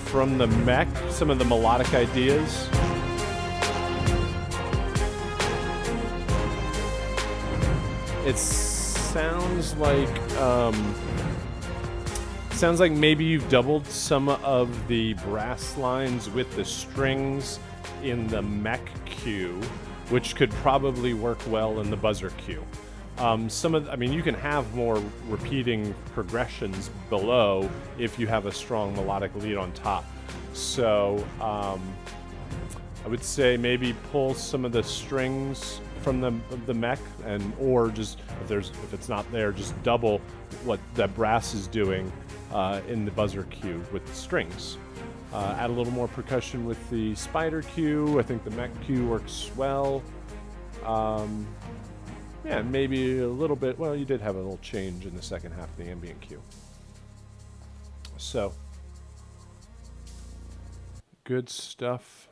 from the mech, some of the melodic ideas. It sounds like maybe you've doubled some of the brass lines with the strings in the mech cue, which could probably work well in the buzzer cue. You can have more repeating progressions below if you have a strong melodic lead on top. So I would say maybe pull some of the strings from the mech, or just if it's not there, just double what the brass is doing in the buzzer cue with the strings. Add a little more percussion with the spider cue. I think the mech cue works well. Yeah, maybe a little bit. Well, you did have a little change in the second half of the ambient cue. So, good stuff.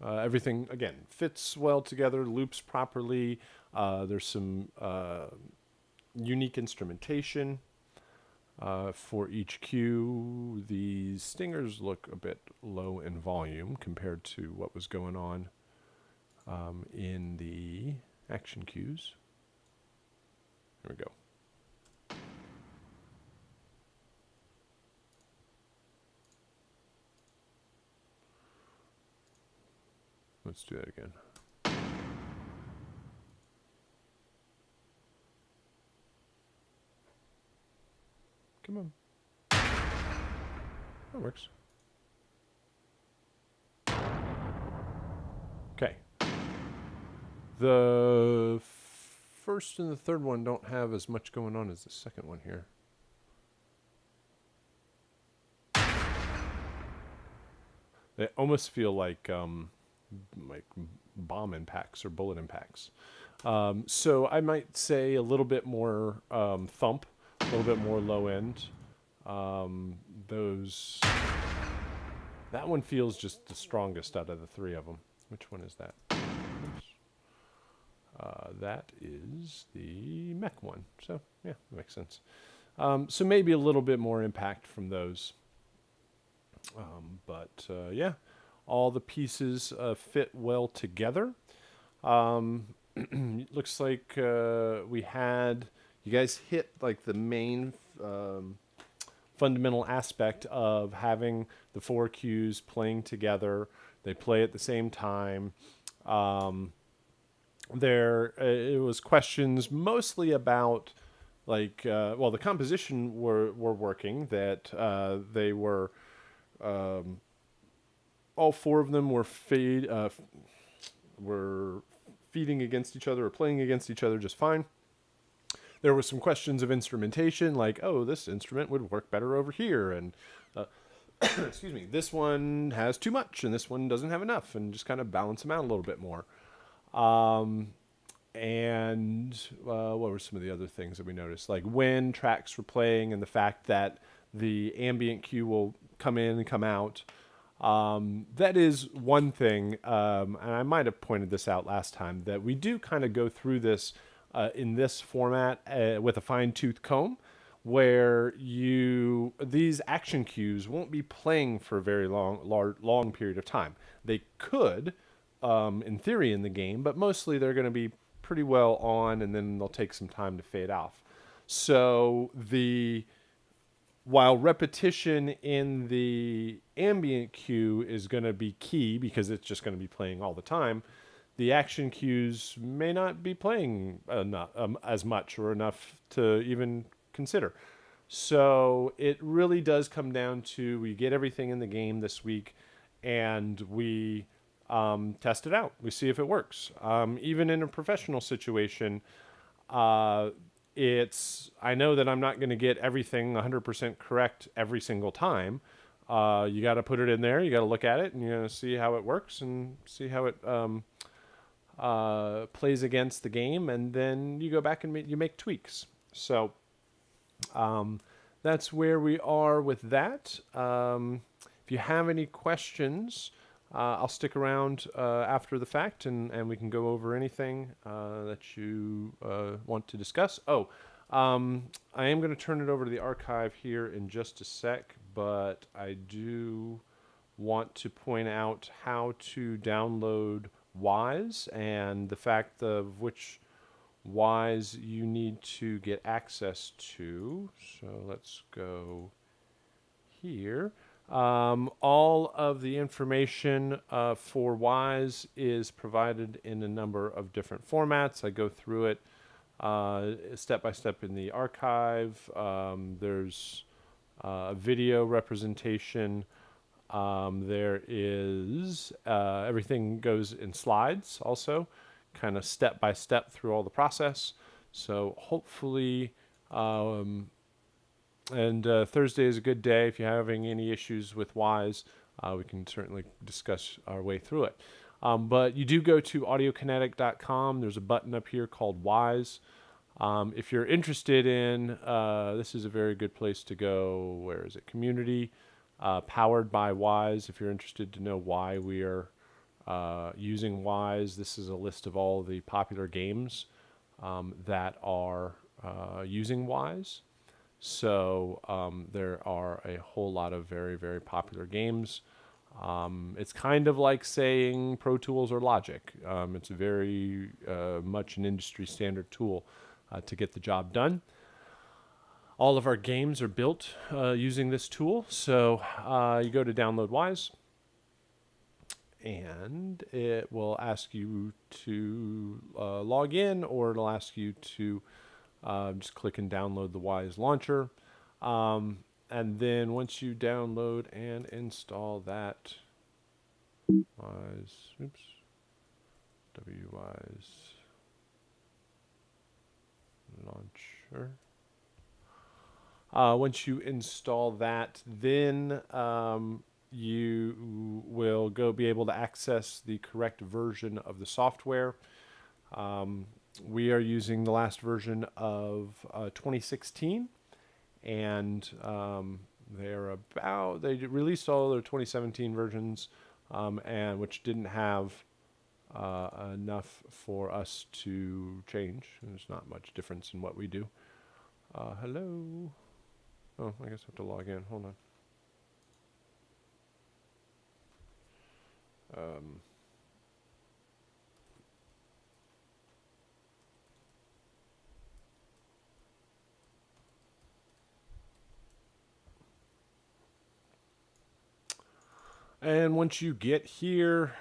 Everything, again, fits well together, loops properly. There's some unique instrumentation for each cue. The stingers look a bit low in volume compared to what was going on in the action cues. There we go. Let's do that again. Come on. That works. Okay. The first and the third one don't have as much going on as the second one here. They almost feel like bomb impacts or bullet impacts. So I might say a little bit more thump, a little bit more low end. That one feels just the strongest out of the three of them. Which one is that? Oops. That is the mech one. So yeah, that makes sense. So maybe a little bit more impact from those. But yeah, all the pieces fit well together. Looks like we had you guys hit like the main fundamental aspect of having the four queues playing together. They play at the same time. There it was questions mostly about like well, the composition were working, that they were all four of them were feeding against each other or playing against each other just fine. There were some questions of instrumentation, like, oh, this instrument would work better over here, and excuse me, this one has too much, and this one doesn't have enough, and just kind of balance them out a little bit more. And what were some of the other things that we noticed? Like when tracks were playing, and the fact that the ambient cue will come in and come out. That is one thing, and I might have pointed this out last time, that we do kind of go through this in this format with a fine-tooth comb, where these action cues won't be playing for a very long period of time. They could, in theory, in the game, but mostly they're going to be pretty well on, and then they'll take some time to fade off. So while repetition in the ambient cue is going to be key because it's just going to be playing all the time, the action cues may not be playing as much or enough to even consider. So it really does come down to, we get everything in the game this week, and we test it out. We see if it works. Even in a professional situation, I know that I'm not going to get everything 100% correct every single time. You got to put it in there. You got to look at it, and you got to see how it works and see how it plays against the game, and then you go back and you make tweaks. So that's where we are with that. If you have any questions, I'll stick around after the fact, and we can go over anything that you want to discuss. I am going to turn it over to the archive here in just a sec, but I do want to point out how to download Wise and the fact of which Wise you need to get access to. So let's go here. All of the information for Wise is provided in a number of different formats. I go through it step by step in the archive. There's a video representation. There is everything goes in slides also, kind of step by step through all the process. So hopefully Thursday is a good day. If you're having any issues with Wise, we can certainly discuss our way through it. But you do go to audiokinetic.com. There's a button up here called Wise. If you're interested in, this is a very good place to go. Where is it? Community, powered by Wise. If you're interested to know why we are using Wise, this is a list of all the popular games that are using Wise. So there are a whole lot of very, very popular games. It's kind of like saying Pro Tools or Logic. It's a very much an industry standard tool to get the job done. All of our games are built using this tool. So you go to Download Wise, and it will ask you to log in, or it'll ask you to just click and download the Wise launcher. And then once you download and install that Wise, WWise launcher. Once you install that, then you will be able to access the correct version of the software. We are using the last version of 2016, and they released all their 2017 versions, and which didn't have enough for us to change. There's not much difference in what we do. Hello. Oh, I guess I have to log in. Hold on. And once you get here,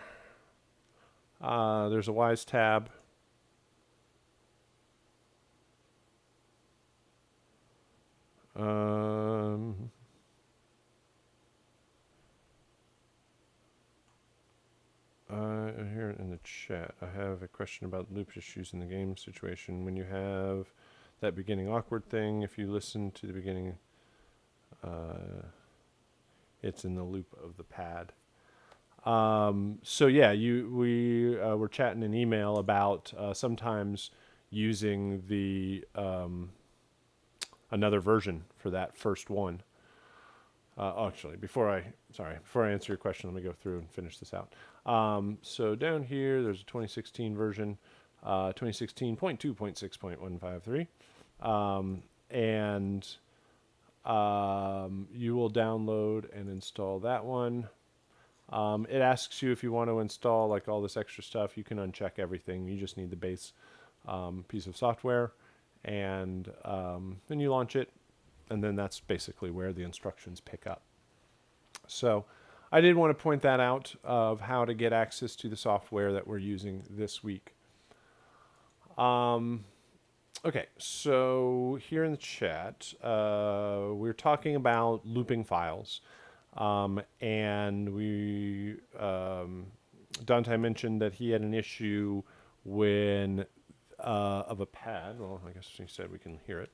there's a Wise tab. Here in the chat, I have a question about loop issues in the game situation. When you have that beginning awkward thing, if you listen to the beginning, it's in the loop of the pad. So yeah, we were chatting in email about sometimes using the another version for that first one. Actually, before I answer your question, let me go through and finish this out. So down here, there's a 2016 version, 2016.2.6.153, and you will download and install that one. It asks you if you want to install like all this extra stuff. You can uncheck everything. You just need the base piece of software, and then you launch it, and then that's basically where the instructions pick up. So I did want to point that out of how to get access to the software that we're using this week. Okay, so here in the chat, we're talking about looping files. And Dante mentioned that he had an issue when, of a pad. Well, I guess he said we can hear it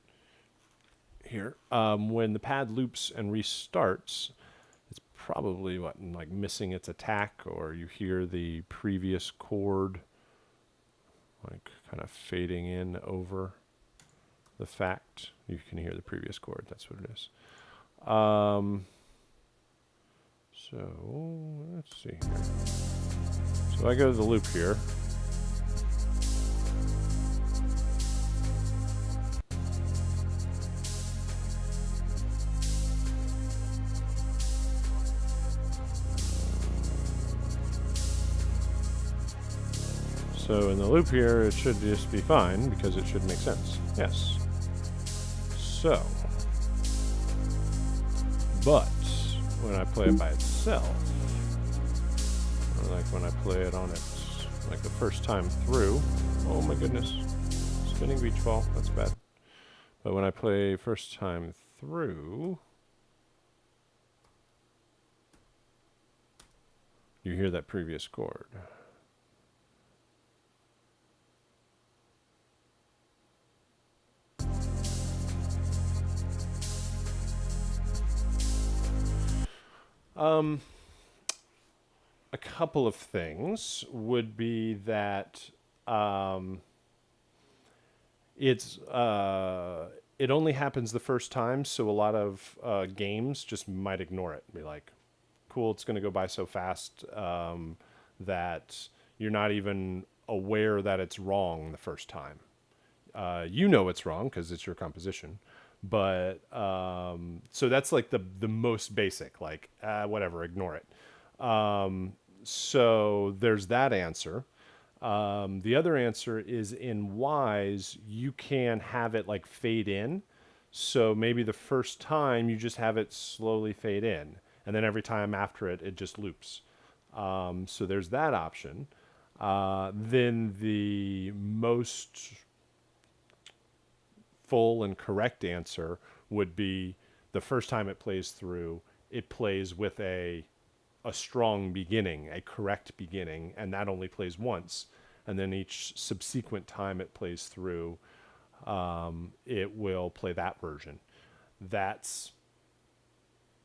here. When the pad loops and restarts, it's probably like missing its attack, or you hear the previous chord like kind of fading in over the fact. You can hear the previous chord. That's what it is. So let's see here. So I go to the loop here. So in the loop here, it should just be fine because it should make sense. Yes. So, but when I play it by itself, or like when I play it on its, like the first time through, oh my goodness, spinning beach ball, that's bad. But when I play first time through, you hear that previous chord. A couple of things would be that it only happens the first time, so a lot of games just might ignore it. Be like, cool, it's going to go by so fast that you're not even aware that it's wrong the first time. You know it's wrong because it's your composition. But so that's like the most basic, like whatever, ignore it. So there's that answer. The other answer is in Wise, you can have it like fade in. So maybe the first time you just have it slowly fade in, and then every time after it, it just loops. So there's that option. Then the most full and correct answer would be the first time it plays through, it plays with a strong beginning, a correct beginning, and that only plays once. And then each subsequent time it plays through, it will play that version. That's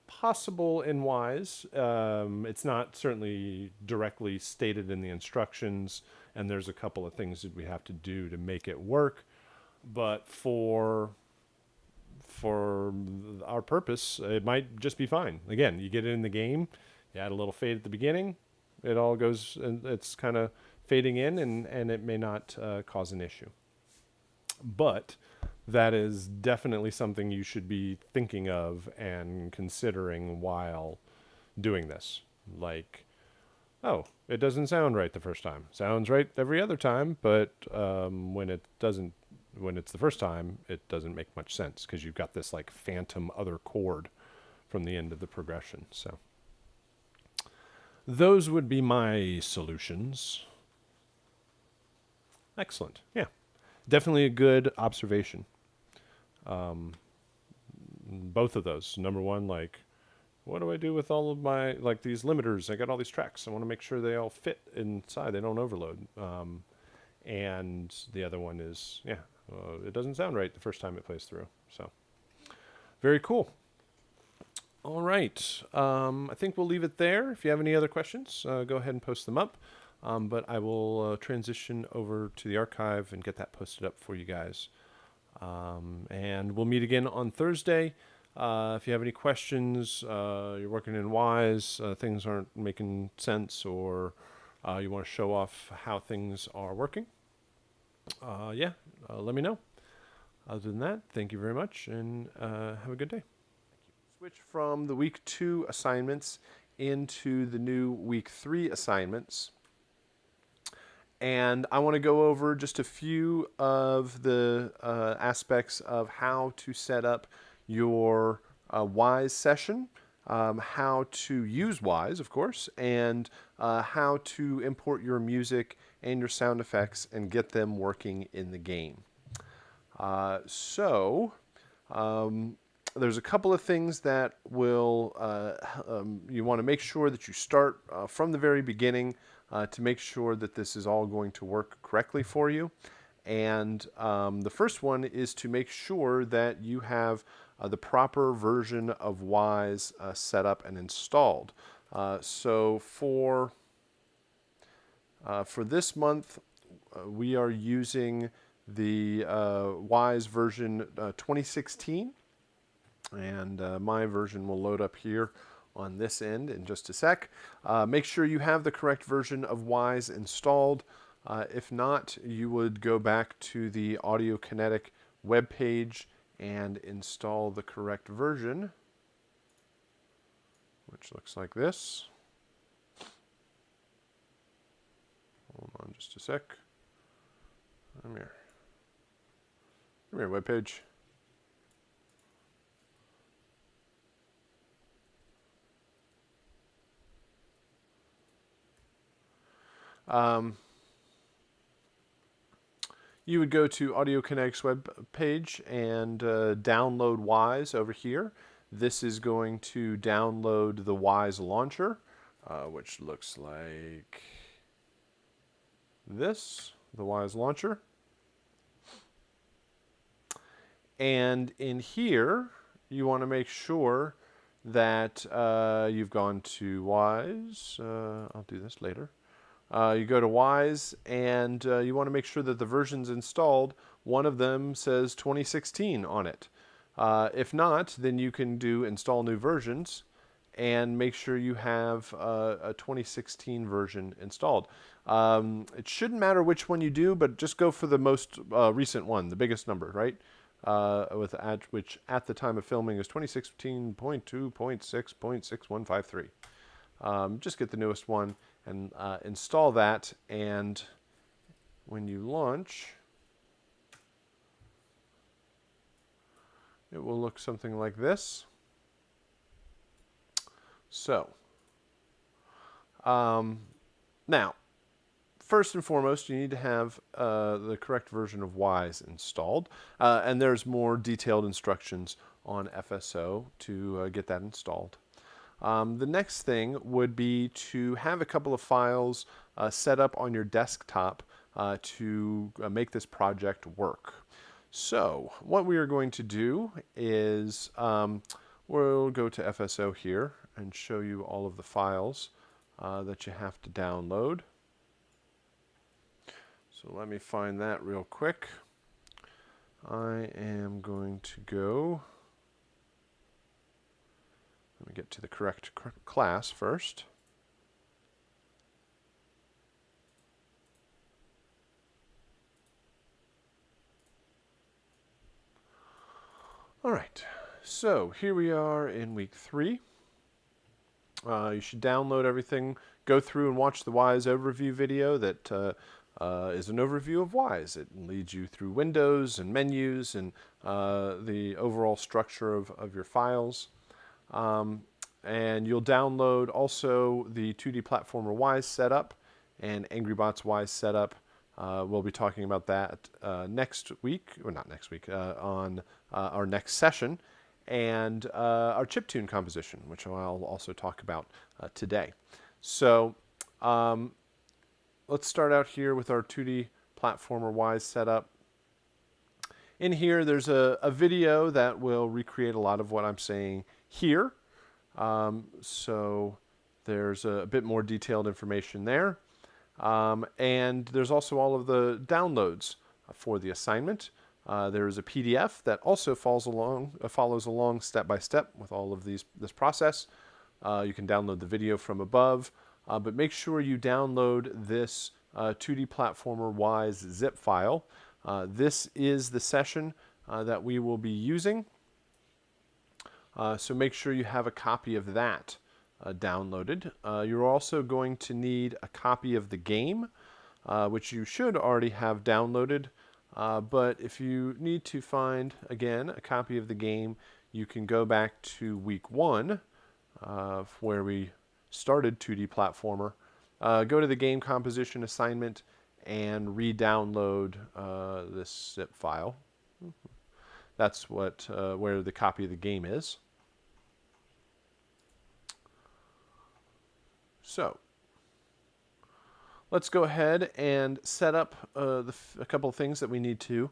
possible in Wise. It's not certainly directly stated in the instructions, and there's a couple of things that we have to do to make it work. But for our purpose, it might just be fine. Again, you get it in the game, you add a little fade at the beginning, it all goes, and it's kind of fading in, and it may not cause an issue. But that is definitely something you should be thinking of and considering while doing this. Like, oh, it doesn't sound right the first time. Sounds right every other time, but when it doesn't, when it's the first time, it doesn't make much sense because you've got this like phantom other chord from the end of the progression. So those would be my solutions. Excellent. Yeah, definitely a good observation. Both of those. Number one, like, what do I do with all of my, like, these limiters? I got all these tracks. I want to make sure they all fit inside. They don't overload. And the other one is, yeah, it doesn't sound right the first time it plays through. So, very cool. All right. I think we'll leave it there. If you have any other questions, go ahead and post them up. But I will transition over to the archive and get that posted up for you guys. And we'll meet again on Thursday. If you have any questions, you're working in Wise, things aren't making sense, or you want to show off how things are working, let me know. Other than that, thank you very much, and have a good day. Switch from the week 2 assignments into the new week 3 assignments. And I want to go over just a few of the aspects of how to set up your Wise session, how to use Wise, of course, and how to import your music and your sound effects and get them working in the game. There's a couple of things that will you want to make sure that you start from the very beginning to make sure that this is all going to work correctly for you. And the first one is to make sure that you have the proper version of Wise set up and installed. So for this month, we are using the Wise version 2016. And my version will load up here on this end in just a sec. Make sure you have the correct version of Wise installed. If not, you would go back to the Audio Kinetic webpage and install the correct version, which looks like this. Hold on just a sec. Come here. Come here, webpage. You would go to Audio Kinetic's web page and download Wise over here. This is going to download the Wise launcher, which looks like this, the Wise launcher. And in here, you want to make sure that you've gone to Wise. I'll do this later. You go to Wise, and you want to make sure that the version's installed. One of them says 2016 on it. If not, then you can do install new versions and make sure you have a 2016 version installed. It shouldn't matter which one you do, but just go for the most recent one, the biggest number, right? Which at the time of filming is 2016.2.6.6153. Just get the newest one and install that, and when you launch, it will look something like this. So, now, first and foremost, you need to have the correct version of Wise installed, and there's more detailed instructions on FSO to get that installed. The next thing would be to have a couple of files set up on your desktop to make this project work. So what we are going to do is we'll go to FSO here and show you all of the files that you have to download. So let me find that real quick. I am going to go. Let me get to the correct class first. All right, so here we are in week 3. You should download everything, go through and watch the Wise overview video that is an overview of Wise. It leads you through windows and menus and the overall structure of your files. And you'll download also the 2D Platformer Wise setup and AngryBots Wise setup. We'll be talking about that next week, or not next week, on our next session, and our chiptune composition, which I'll also talk about today. So let's start out here with our 2D Platformer Wise setup. In here, there's a video that will recreate a lot of what I'm saying here. So there's a bit more detailed information there. And there's also all of the downloads for the assignment. There is a PDF that also follows along step by step with all of this process. You can download the video from above, but make sure you download this 2D Platformer Wise zip file. This is the session that we will be using. So make sure you have a copy of that downloaded. You're also going to need a copy of the game, which you should already have downloaded. But if you need to find, again, a copy of the game, you can go back to week 1, where we started 2D Platformer. Go to the game composition assignment and re-download this zip file. That's where the copy of the game is. So let's go ahead and set up a couple of things that we need to.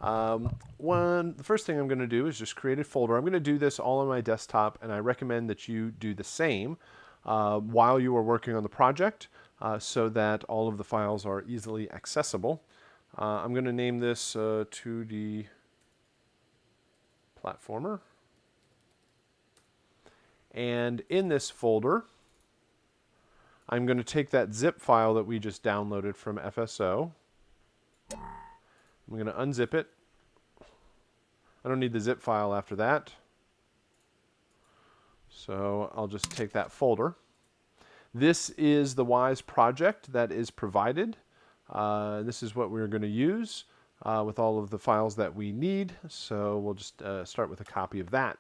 The first thing I'm going to do is just create a folder. I'm going to do this all on my desktop, and I recommend that you do the same while you are working on the project so that all of the files are easily accessible. I'm going to name this 2D Platformer. And in this folder, I'm going to take that zip file that we just downloaded from FSO. I'm going to unzip it. I don't need the zip file after that. So I'll just take that folder. This is the Wise project that is provided. This is what we're going to use with all of the files that we need. So we'll just start with a copy of that.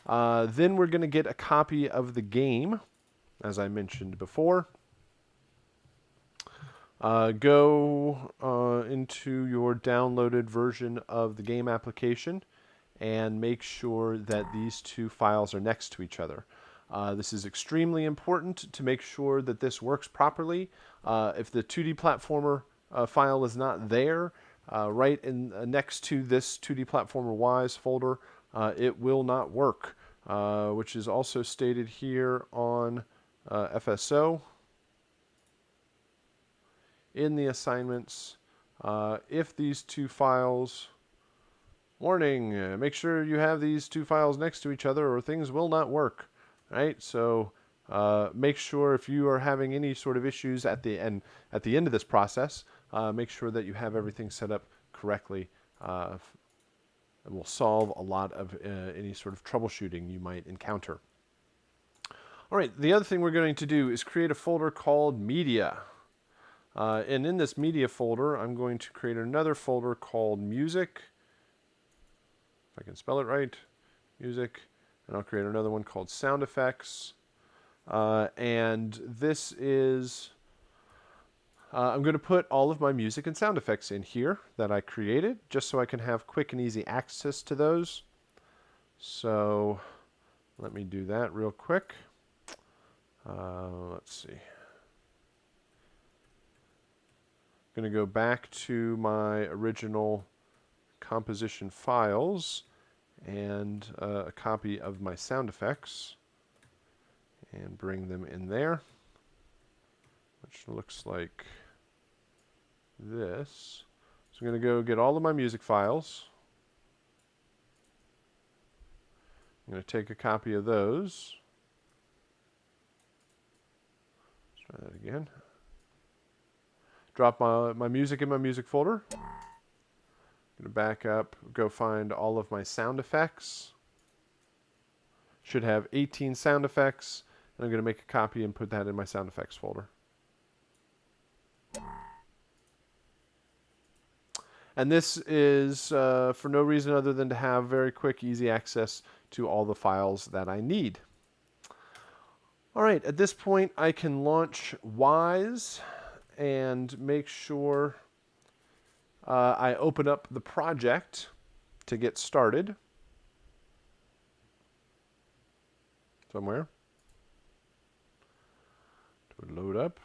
Then we're going to get a copy of the game, as I mentioned before. Go into your downloaded version of the game application and make sure that these two files are next to each other. This is extremely important to make sure that this works properly. If the 2D Platformer file is not there, right next to this 2D Platformer Wise folder, it will not work, which is also stated here on FSO. In the assignments, if these two files, warning, make sure you have these two files next to each other or things will not work, right? So make sure if you are having any sort of issues at the end of this process, make sure that you have everything set up correctly. It will solve a lot of any sort of troubleshooting you might encounter. All right, the other thing we're going to do is create a folder called Media. And in this Media folder, I'm going to create another folder called Music. If I can spell it right, Music. And I'll create another one called Sound Effects. And this is, I'm going to put all of my music and sound effects in here that I created, just so I can have quick and easy access to those. So let me do that real quick. Let's see. I'm going to go back to my original composition files and a copy of my sound effects and bring them in there, which looks like this. So I'm going to go get all of my music files. I'm going to take a copy of those. Let's try that again. Drop my music in my music folder. I'm going to back up, go find all of my sound effects. Should have 18 sound effects. And I'm going to make a copy and put that in my sound effects folder. And this is for no reason other than to have very quick, easy access to all the files that I need. All right, at this point, I can launch Wise and make sure I open up the project to get started somewhere. It would load up.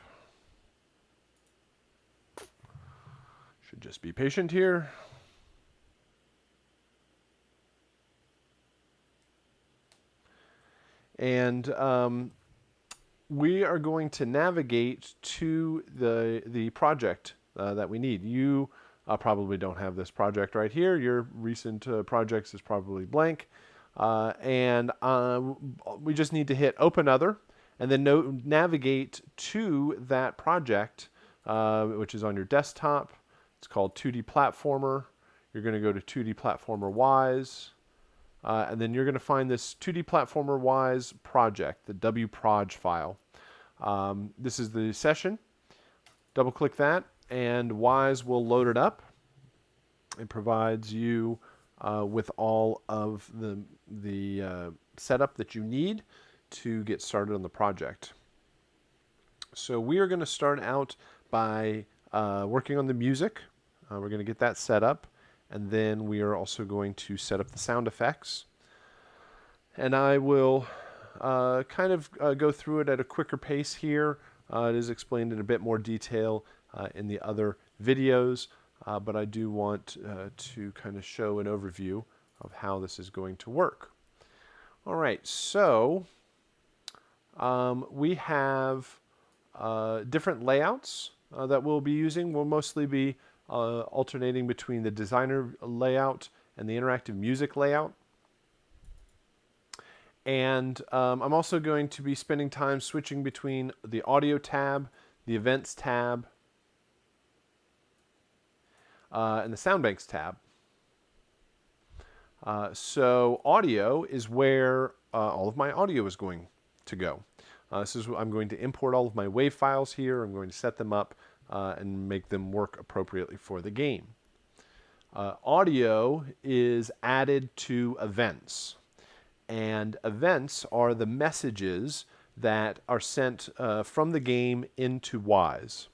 Should just be patient here. And we are going to navigate to the project that we need. You probably don't have this project right here. Your recent projects is probably blank. And we just need to hit Open Other and then navigate to that project, which is on your desktop. It's called 2D Platformer. You're going to go to 2D Platformer Wise. And then you're going to find this 2D Platformer Wise project, the wproj file. This is the session. Double click that and Wise will load it up. It provides you with all of the setup that you need to get started on the project. So we are going to start out by working on the music. We're going to get that set up, and then we are also going to set up the sound effects. And I will kind of go through it at a quicker pace here. It is explained in a bit more detail in the other videos, but I do want to kind of show an overview of how this is going to work. All right, so we have different layouts that we'll be using. We'll mostly be alternating between the designer layout and the interactive music layout. And I'm also going to be spending time switching between the audio tab, the events tab, and the soundbanks tab. So audio is where all of my audio is going to go. I'm going to import all of my WAV files here. I'm going to set them up and make them work appropriately for the game. Audio is added to events. And events are the messages that are sent from the game into Wise.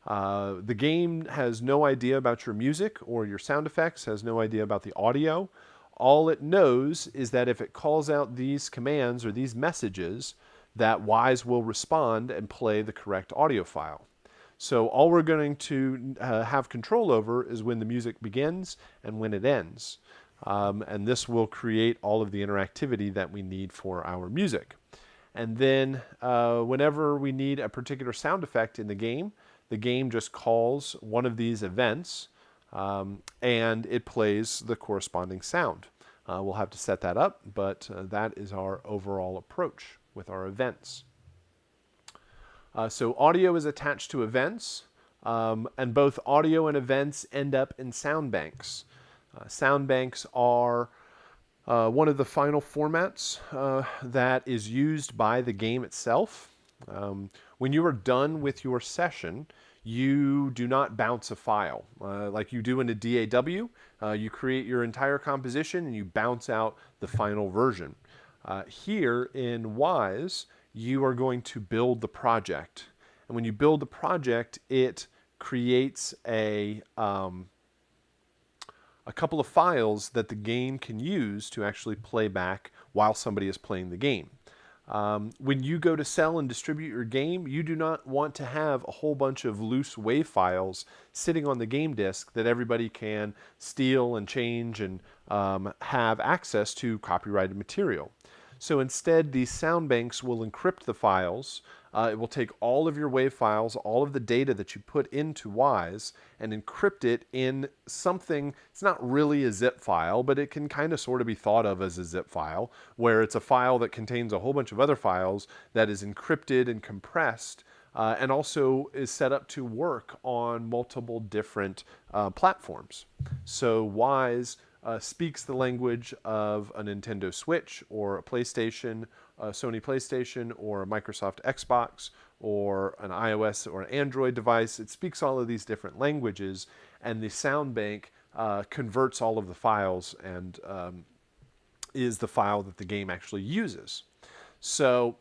The game has no idea about your music or your sound effects, has no idea about the audio. All it knows is that if it calls out these commands or these messages, that Wise will respond and play the correct audio file. So all we're going to have control over is when the music begins and when it ends. And this will create all of the interactivity that we need for our music. And then whenever we need a particular sound effect in the game just calls one of these events and it plays the corresponding sound. We'll have to set that up, but that is our overall approach with our events. So audio is attached to events, and both audio and events end up in sound banks. Sound banks are one of the final formats that is used by the game itself. When you are done with your session, you do not bounce a file like you do in a DAW. You create your entire composition and you bounce out the final version. Here in Wise, you are going to build the project. And when you build the project, it creates a couple of files that the game can use to actually play back while somebody is playing the game. When you go to sell and distribute your game, you do not want to have a whole bunch of loose WAV files sitting on the game disk that everybody can steal and change and have access to copyrighted material. So instead, these sound banks will encrypt the files. It will take all of your WAV files, all of the data that you put into Wise, and encrypt it in something. It's not really a zip file, but it can kind of sort of be thought of as a zip file, where it's a file that contains a whole bunch of other files that is encrypted and compressed and also is set up to work on multiple different platforms. So Wise speaks the language of a Nintendo Switch or a PlayStation, a Sony PlayStation, or a Microsoft Xbox, or an iOS or an Android device. It speaks all of these different languages, and the sound bank converts all of the files and is the file that the game actually uses. So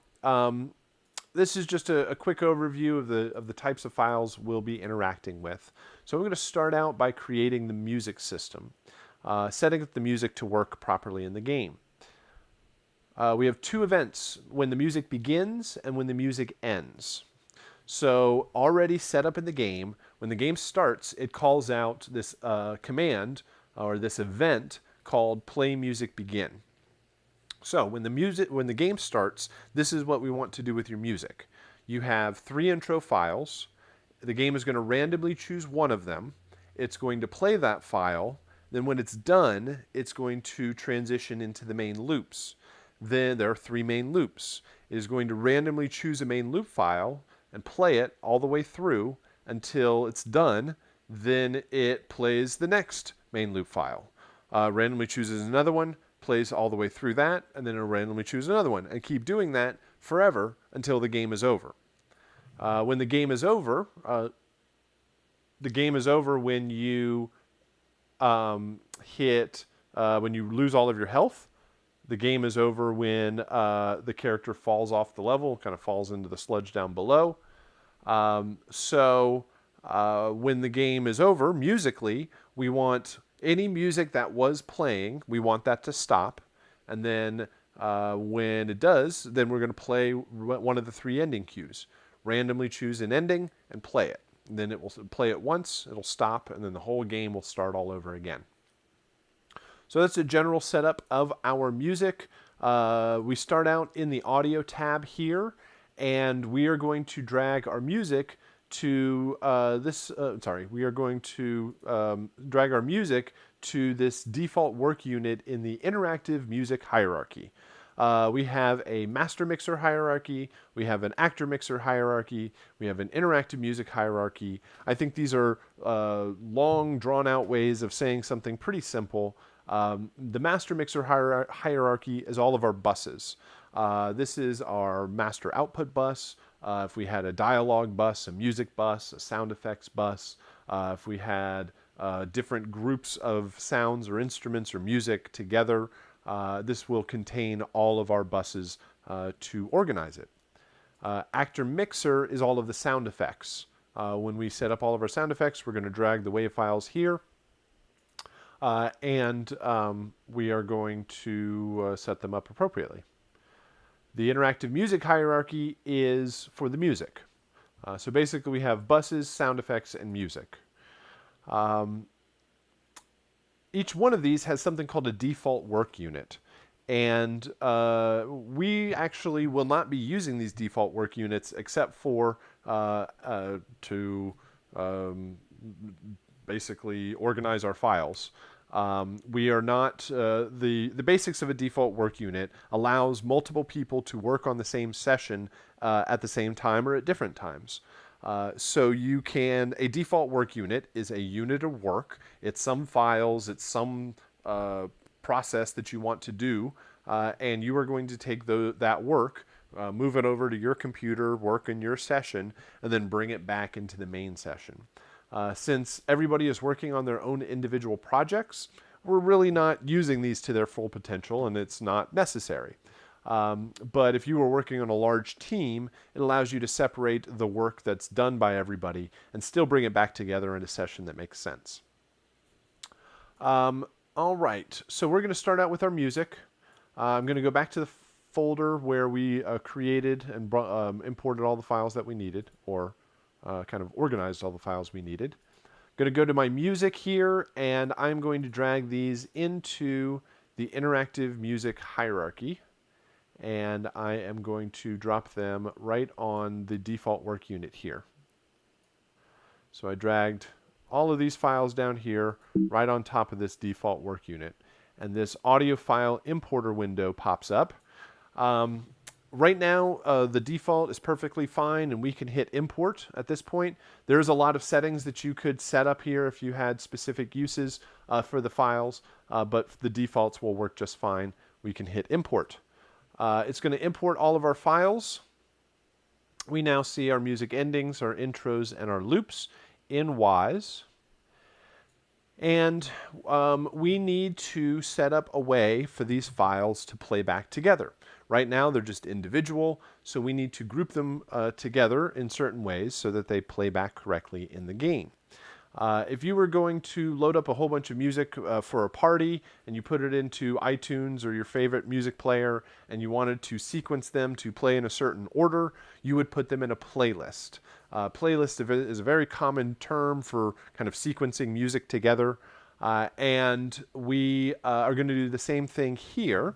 this is just a quick overview of the types of files we'll be interacting with. So I'm going to start out by creating the music system, setting up the music to work properly in the game. We have two events, when the music begins and when the music ends. So already set up in the game, when the game starts, it calls out this command or this event called play music begin. So when the game starts, this is what we want to do with your music. You have 3 intro files. The game is going to randomly choose one of them. It's going to play that file. Then when it's done, it's going to transition into the main loops. Then there are 3 main loops. It is going to randomly choose a main loop file and play it all the way through until it's done. Then it plays the next main loop file. Randomly chooses another one, plays all the way through that, and then it'll randomly choose another one, and keep doing that forever until the game is over. When the game is over, when you when you lose all of your health. The game is over when the character falls off the level, kind of falls into the sludge down below. When the game is over, musically, we want any music that was playing, we want that to stop. And then when it does, then we're going to play one of the 3 ending cues. Randomly choose an ending and play it. And then it will play it once, it'll stop, and then the whole game will start all over again. So that's a general setup of our music. We start out in the audio tab here, and we are going to drag our music to drag our music to this default work unit in the interactive music hierarchy. We have a master mixer hierarchy, we have an actor mixer hierarchy, we have an interactive music hierarchy. I think these are long, drawn-out ways of saying something pretty simple. The master mixer hierarchy is all of our buses. This is our master output bus. If we had a dialogue bus, a music bus, a sound effects bus, if we had different groups of sounds or instruments or music together, this will contain all of our buses to organize it. Actor mixer is all of the sound effects. When we set up all of our sound effects, we're going to drag the WAV files here. And we are going to set them up appropriately. The interactive music hierarchy is for the music. So basically we have buses, sound effects, and music. Each one of these has something called a default work unit. And we actually will not be using these default work units except for to basically organize our files. We are not, the basics of a default work unit allows multiple people to work on the same session at the same time or at different times. So you can, a default work unit is a unit of work. It's some files, it's some process that you want to do, and you are going to take that work, move it over to your computer, work in your session, and then bring it back into the main session. Since everybody is working on their own individual projects, we're really not using these to their full potential, and it's not necessary. But if you were working on a large team, it allows you to separate the work that's done by everybody and still bring it back together in a session that makes sense. All right, so we're going to start out with our music. I'm going to go back to the folder where we created and imported all the files that we needed, or kind of organized all the files we needed. I'm going to go to my music here, and I'm going to drag these into the interactive music hierarchy. And I am going to drop them right on the default work unit here. So I dragged all of these files down here right on top of this default work unit. And this audio file importer window pops up. Right now, the default is perfectly fine, and we can hit import at this point. There's a lot of settings that you could set up here if you had specific uses for the files, but the defaults will work just fine. We can hit import. It's going to import all of our files. We now see our music endings, our intros, and our loops in Wise. And we need to set up a way for these files to play back together. Right now, they're just individual, so we need to group them together in certain ways so that they play back correctly in the game. If you were going to load up a whole bunch of music for a party and you put it into iTunes or your favorite music player and you wanted to sequence them to play in a certain order, you would put them in a playlist. Playlist is a very common term for kind of sequencing music together, and we are going to do the same thing here.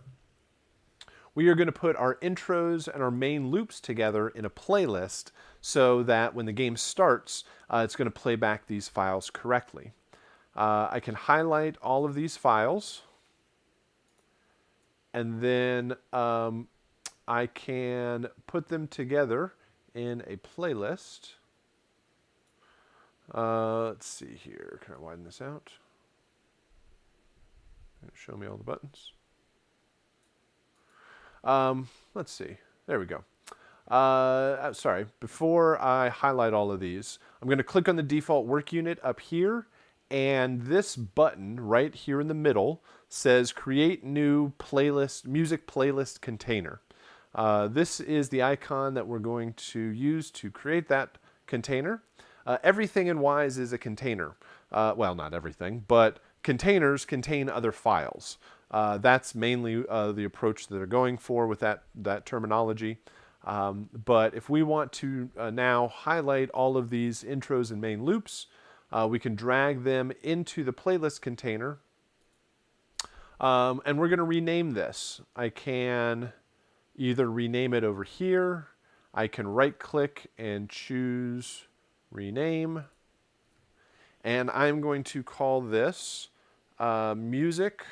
We are going to put our intros and our main loops together in a playlist so that when the game starts, it's going to play back these files correctly. I can highlight all of these files, and then I can put them together in a playlist. Let's see here. Can I widen this out? Show me all the buttons. Let's see. There we go. Sorry. Before I highlight all of these, I'm going to click on the default work unit up here, and this button right here in the middle says Create New Playlist, Music Playlist Container. This is the icon that we're going to use to create that container. Everything in Wise is a container. Well, not everything, but containers contain other files. That's mainly the approach that they're going for with that terminology. But if we want to now highlight all of these intros and main loops, we can drag them into the playlist container. And we're going to rename this. I can either rename it over here. I can right-click and choose Rename. And I'm going to call this Music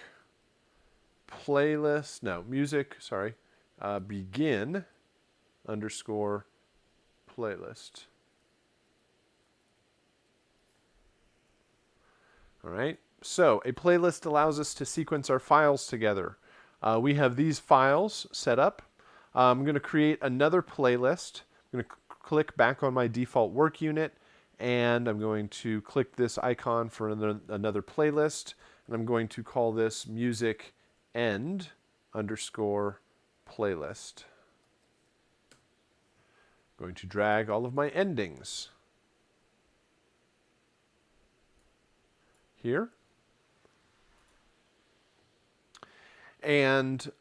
Playlist, no, Music, sorry, Begin _ Playlist. All right, so a playlist allows us to sequence our files together. We have these files set up. I'm going to create another playlist. I'm going to click back on my default work unit, and I'm going to click this icon for another playlist, and I'm going to call this Music End _ Playlist. I'm going to drag all of my endings here. And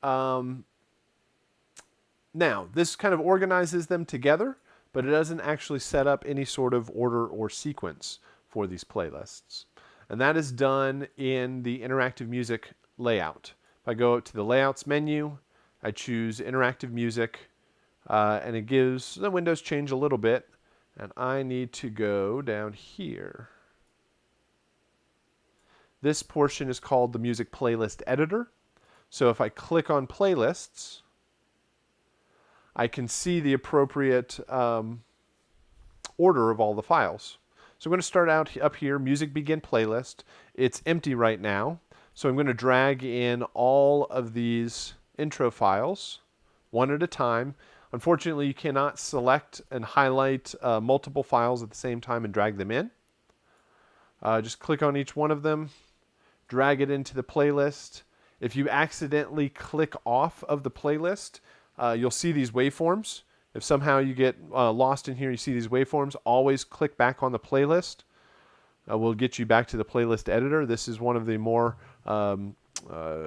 now, this kind of organizes them together, but it doesn't actually set up any sort of order or sequence for these playlists. And that is done in the interactive music layout. If I go to the Layouts menu, I choose Interactive Music, and it gives the windows change a little bit, and I need to go down here. This portion is called the Music Playlist Editor. So if I click on Playlists, I can see the appropriate order of all the files. So I'm going to start out up here, Music Begin Playlist. It's empty right now, so I'm going to drag in all of these intro files one at a time. Unfortunately, you cannot select and highlight multiple files at the same time and drag them in. Just click on each one of them, drag it into the playlist. If you accidentally click off of the playlist, you'll see these waveforms. If somehow you get lost in here, you see these waveforms, always click back on the playlist. We'll get you back to the playlist editor. This is one of the more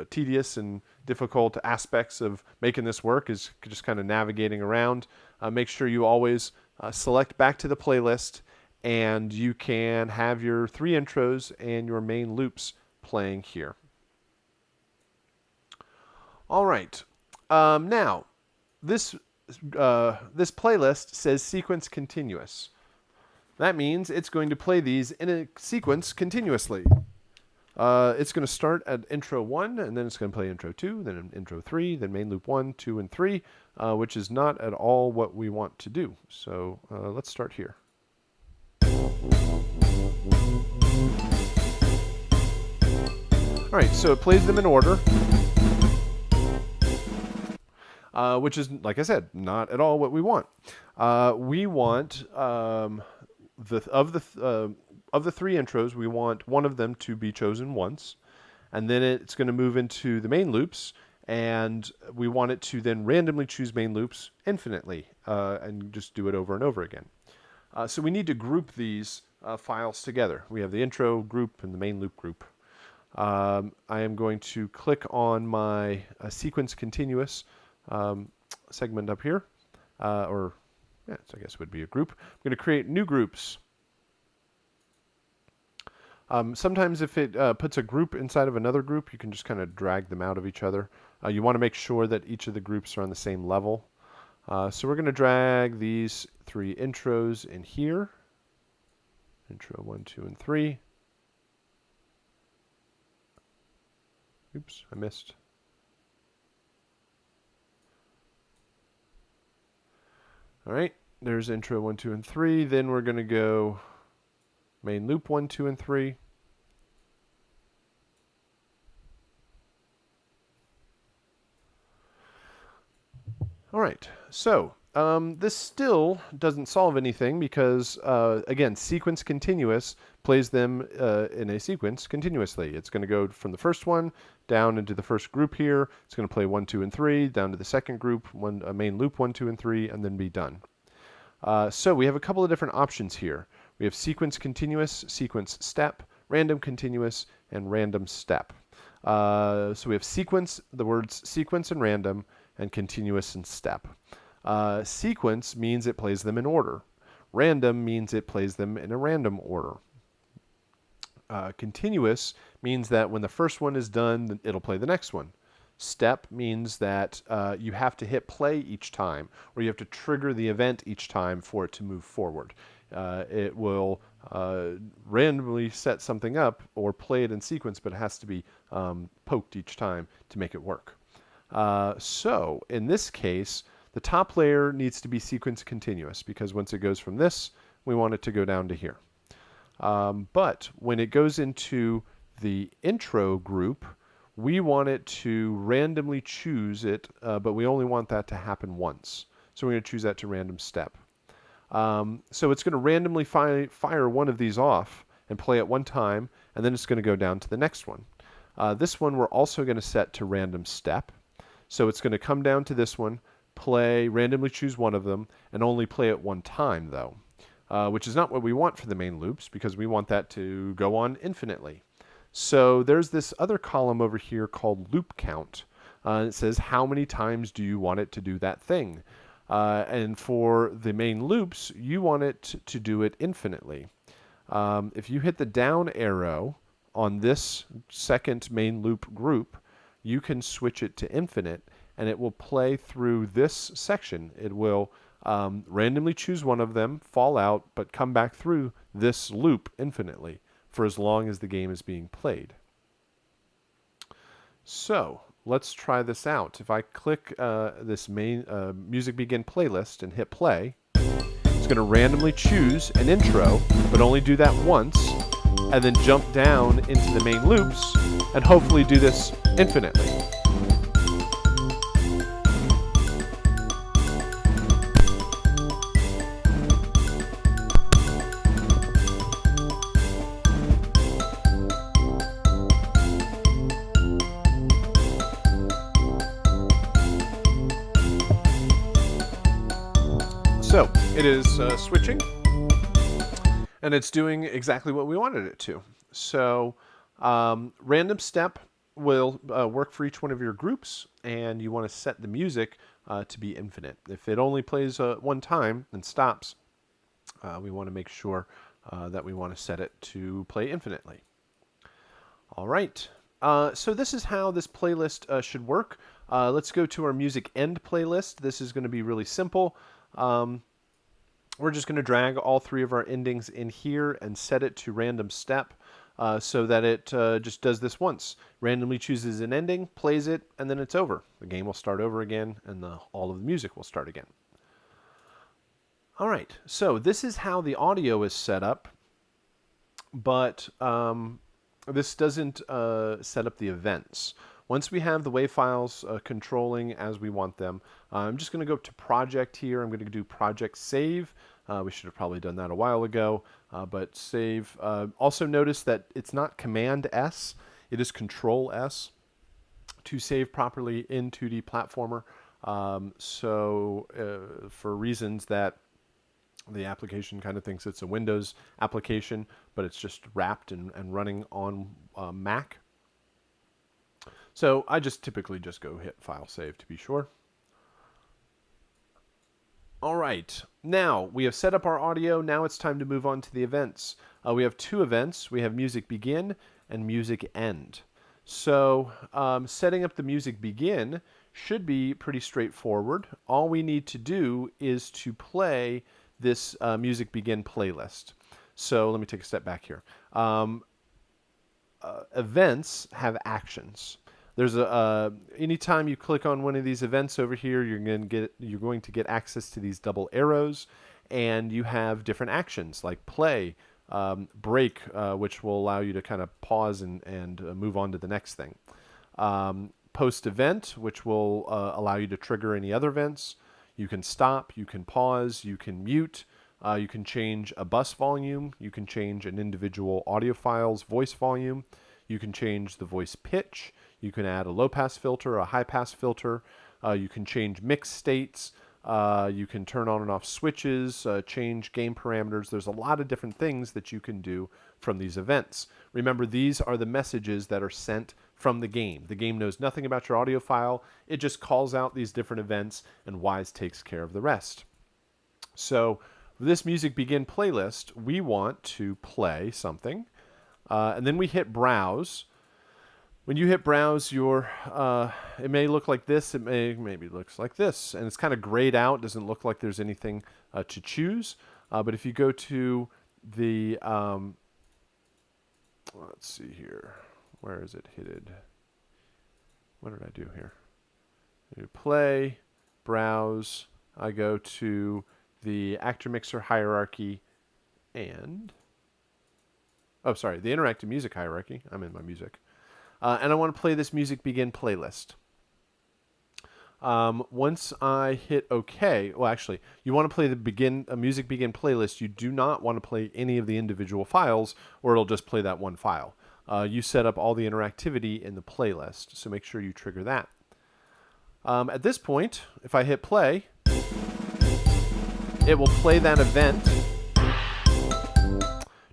tedious and difficult aspects of making this work, is just kind of navigating around. Make sure you always select back to the playlist, and you can have your 3 intros and your main loops playing here. All right. Now, this playlist says sequence continuous. That means it's going to play these in a sequence continuously. It's going to start at intro 1, and then it's going to play intro 2, then intro 3, then main loop 1, 2, and 3, which is not at all what we want to do. So let's start here. All right, so it plays them in order, which is, like I said, not at all what we want. We want of the 3 intros, we want one of them to be chosen once, and then it's going to move into the main loops, and we want it to then randomly choose main loops infinitely, and just do it over and over again. So we need to group these files together. We have the intro group and the main loop group. I am going to click on my sequence continuous segment up here, so I guess it would be a group. I'm going to create new groups. Sometimes if it puts a group inside of another group, you can just kind of drag them out of each other. You want to make sure that each of the groups are on the same level. So we're going to drag these 3 intros in here. Intro 1, 2, and 3. Oops, I missed. All right, there's intro 1, 2, and 3. Then we're going to go main loop 1, 2, and 3. All right, so this still doesn't solve anything because, again, sequence continuous plays them in a sequence continuously. It's going to go from the first one down into the first group here. It's going to play 1, 2, and 3, down to the second group, main loop 1, 2, and 3, and then be done. So we have a couple of different options here. We have sequence continuous, sequence step, random continuous, and random step. So we have sequence, the words sequence and random, and continuous and step. Sequence means it plays them in order. Random means it plays them in a random order. Continuous means that when the first one is done, it'll play the next one. Step means that you have to hit play each time, or you have to trigger the event each time for it to move forward. It will randomly set something up or play it in sequence, but it has to be poked each time to make it work. So in this case, the top layer needs to be sequence continuous because once it goes from this, we want it to go down to here. But when it goes into the intro group, we want it to randomly choose it, but we only want that to happen once. So we're going to choose that to random step. So it's going to randomly fire one of these off and play at one time, and then it's going to go down to the next one. This one we're also going to set to random step. So it's going to come down to this one, randomly choose one of them, and only play it one time, though, which is not what we want for the main loops because we want that to go on infinitely. So there's this other column over here called loop count. It says how many times do you want it to do that thing. And for the main loops, you want it to do it infinitely. If you hit the down arrow on this second main loop group, you can switch it to infinite, and it will play through this section. It will randomly choose one of them, fall out, but come back through this loop infinitely for as long as the game is being played. So let's try this out. If I click this main music begin playlist and hit play, it's going to randomly choose an intro, but only do that once, and then jump down into the main loops and hopefully do this infinitely. So it is switching, and it's doing exactly what we wanted it to. So random step will work for each one of your groups, and you want to set the music to be infinite. If it only plays one time and stops, we want to make sure that we want to set it to play infinitely. All right. So this is how this playlist should work. Let's go to our music end playlist. This is going to be really simple. We're just going to drag all three of our endings in here and set it to random step. so that it just does this once. Randomly chooses an ending, plays it, and then it's over. The game will start over again, and all of the music will start again. All right, so this is how the audio is set up, but this doesn't set up the events. Once we have the WAV files controlling as we want them, I'm just going to go to Project here. I'm going to do Project Save. We should have probably done that a while ago, but save. Also notice that it's not Command S, it is Control S to save properly in 2D platformer. For reasons that the application kind of thinks it's a Windows application, but it's just wrapped and running on Mac. So I just typically just go hit File Save to be sure. All right, now we have set up our audio. Now it's time to move on to the events. We have two events. We have music begin and music end. So setting up the music begin should be pretty straightforward. All we need to do is to play this music begin playlist. So let me take a step back here. Events have actions. There's anytime you click on one of these events over here, you're going to get access to these double arrows, and you have different actions like play, break, which will allow you to kind of pause and move on to the next thing. Post event, which will allow you to trigger any other events. You can stop, you can pause, you can mute, you can change a bus volume, you can change an individual audio file's voice volume, you can change the voice pitch, you can add a low pass filter, a high pass filter, you can change mix states, you can turn on and off switches, change game parameters. There's a lot of different things that you can do from these events. Remember, these are the messages that are sent from the game. The game knows nothing about your audio file. It just calls out these different events, and Wise takes care of the rest. So this music begin playlist, we want to play something, and then we hit browse. When you hit browse, it may look like this. It maybe looks like this, and it's kind of grayed out. Doesn't look like there's anything to choose. But if you go to the, let's see here, where is it hidden? What did I do here? You play, browse. I go to the actor mixer hierarchy, and the interactive music hierarchy. I'm in my music. And I want to play this music begin playlist. Once I hit OK, well, actually, you want to play the music begin playlist. You do not want to play any of the individual files, or it'll just play that one file. You set up all the interactivity in the playlist, so make sure you trigger that. At this point, if I hit play, it will play that event.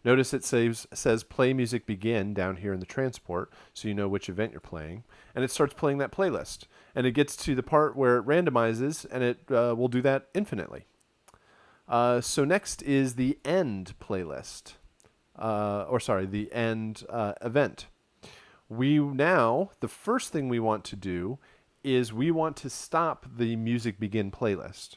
Notice it says play music begin down here in the transport, so you know which event you're playing, and it starts playing that playlist. And it gets to the part where it randomizes, and it will do that infinitely. So next is the end playlist, the end event. The first thing we want to do is we want to stop the music begin playlist.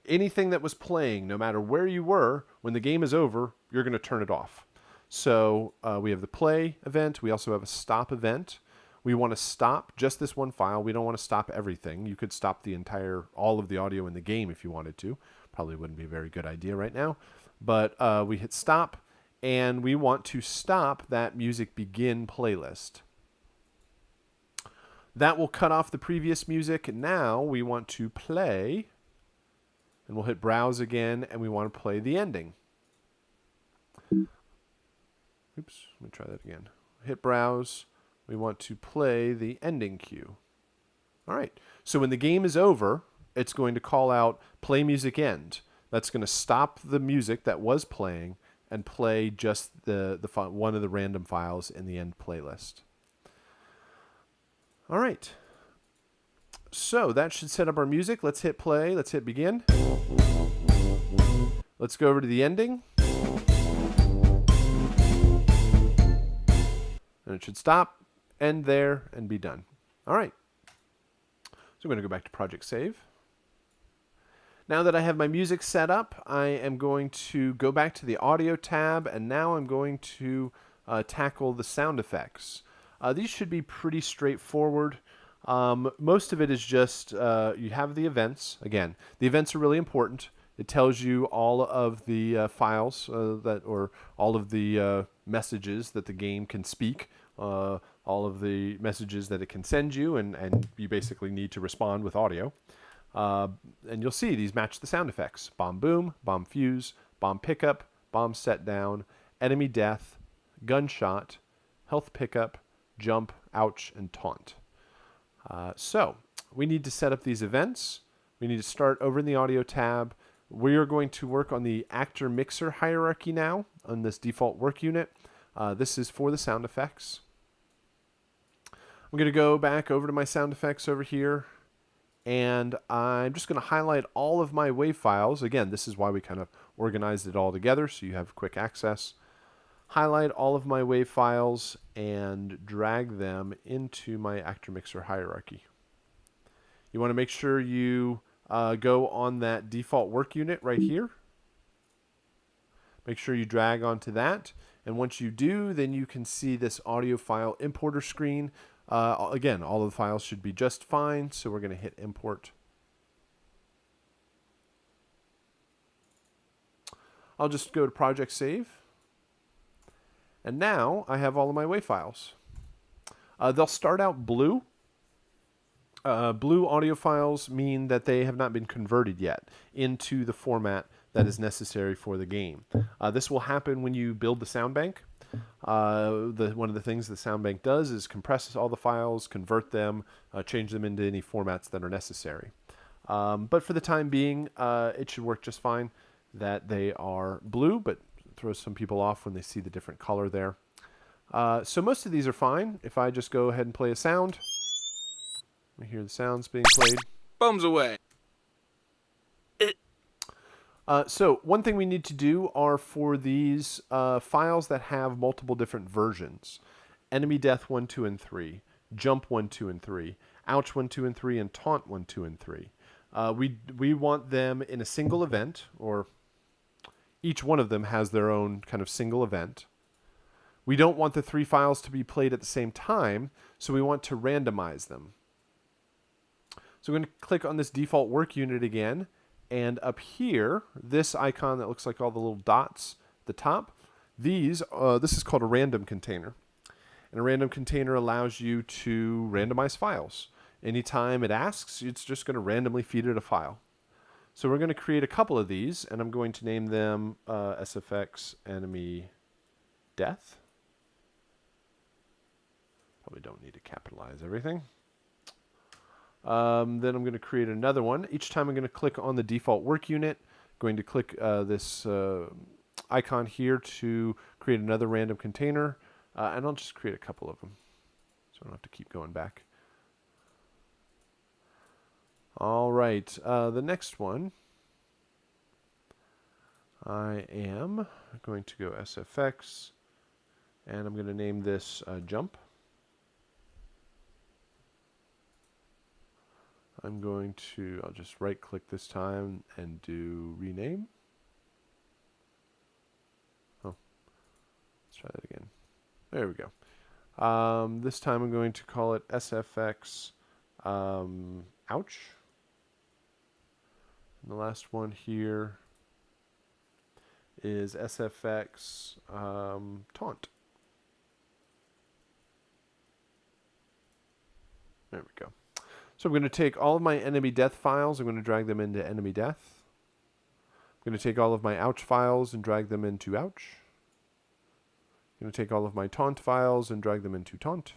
Anything that was playing, no matter where you were, when the game is over, you're going to turn it off. So we have the play event. We also have a stop event. We want to stop just this one file. We don't want to stop everything. You could stop all of the audio in the game if you wanted to. Probably wouldn't be a very good idea right now. But we hit stop, and we want to stop that music begin playlist. That will cut off the previous music. Now we want to play. And we'll hit browse again, and we want to play the ending. Oops, let me try that again. Hit browse. We want to play the ending cue. All right, so when the game is over, it's going to call out play music end. That's going to stop the music that was playing and play just one of the random files in the end playlist. All right. So that should set up our music. Let's hit play. Let's hit begin. Let's go over to the ending. And it should stop, end there, and be done. All right. So I'm going to go back to Project Save. Now that I have my music set up, I am going to go back to the Audio tab, and now I'm going to tackle the sound effects. These should be pretty straightforward. Most of it is just you have the events. Again, the events are really important. It tells you all of the files or all of the messages that the game can speak, all of the messages that it can send you, and you basically need to respond with audio. And you'll see these match the sound effects: bomb boom, bomb fuse, bomb pickup, bomb set down, enemy death, gunshot, health pickup, jump, ouch, and taunt. So we need to set up these events. We need to start over in the audio tab. We are going to work on the actor mixer hierarchy now on this default work unit. This is for the sound effects. I'm going to go back over to my sound effects over here, and I'm just going to highlight all of my WAV files. Again, this is why we kind of organized it all together so you have quick access. Highlight all of my WAV files and drag them into my actor mixer hierarchy. You want to make sure you go on that default work unit right here. Make sure you drag onto that, and once you do, then you can see this audio file importer screen. Again, all of the files should be just fine, so we're going to hit import. I'll just go to project save. And now I have all of my WAV files. They'll start out blue. Blue audio files mean that they have not been converted yet into the format that is necessary for the game. This will happen when you build the sound bank. One of the things the sound bank does is compress all the files, convert them, change them into any formats that are necessary. But for the time being, it should work just fine that they are blue, but throws some people off when they see the different color there. So most of these are fine. If I just go ahead and play a sound, we hear the sounds being played. Bums away. So one thing we need to do are for these files that have multiple different versions: enemy death 1, 2, and 3, jump 1, 2, and 3, ouch 1, 2, and 3, and taunt 1, 2, and 3. We want them in a single event, or each one of them has their own kind of single event. We don't want the 3 files to be played at the same time, so we want to randomize them. So I'm going to click on this default work unit again, and up here, this icon that looks like all the little dots at the top, this is called a random container. And a random container allows you to randomize files. Anytime it asks, it's just going to randomly feed it a file. So we're going to create a couple of these, and I'm going to name them SFX enemy death. Probably don't need to capitalize everything. Then I'm going to create another one. Each time I'm going to click on the default work unit. I'm going to click this icon here to create another random container, and I'll just create a couple of them so I don't have to keep going back. All right, the next one, I am going to go SFX, and I'm going to name this jump. I'll just right click this time and do rename. Oh, let's try that again. There we go. This time I'm going to call it SFX ouch. And the last one here is SFX taunt. There we go. So I'm going to take all of my enemy death files. I'm going to drag them into enemy death. I'm going to take all of my ouch files and drag them into ouch. I'm going to take all of my taunt files and drag them into taunt.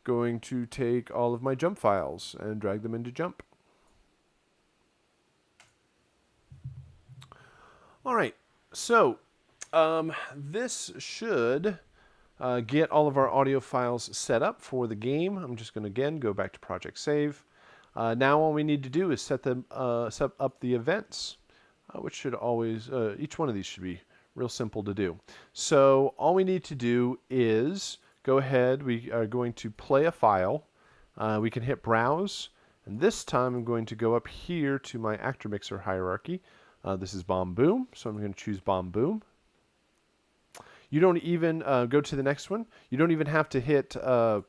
Going to take all of my jump files and drag them into jump. All right, so this should get all of our audio files set up for the game. I'm just going to, again, go back to Project Save. Now all we need to do is set up the events, which should always, each one of these should be real simple to do. So all we need to do is go ahead. We are going to play a file. We can hit Browse, and this time I'm going to go up here to my actor mixer hierarchy. This is Bomb Boom, so I'm going to choose Bomb Boom. You don't even go to the next one. You don't even have to hit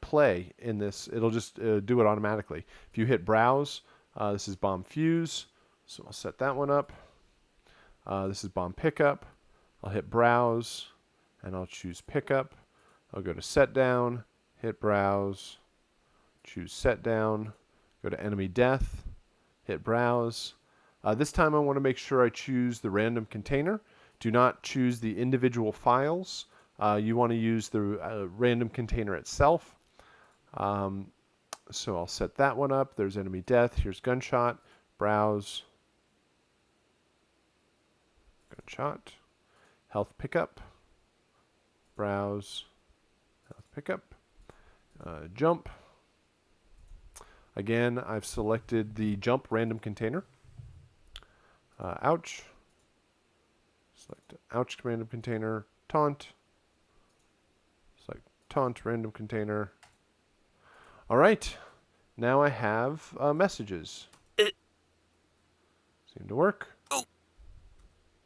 play in this. It'll just do it automatically. If you hit browse, this is bomb fuse, so I'll set that one up. This is bomb pickup. I'll hit browse, and I'll choose pickup. I'll go to set down, hit browse, choose set down, go to enemy death, hit browse. This time I want to make sure I choose the random container. Do not choose the individual files. You want to use the random container itself. So I'll set that one up. There's enemy death. Here's gunshot. Browse. Gunshot. Health pickup. Browse. Health pickup. Jump. Again, I've selected the jump random container. Ouch. Select ouch random container. Taunt. Select taunt random container. All right. Now I have messages. Seem to work.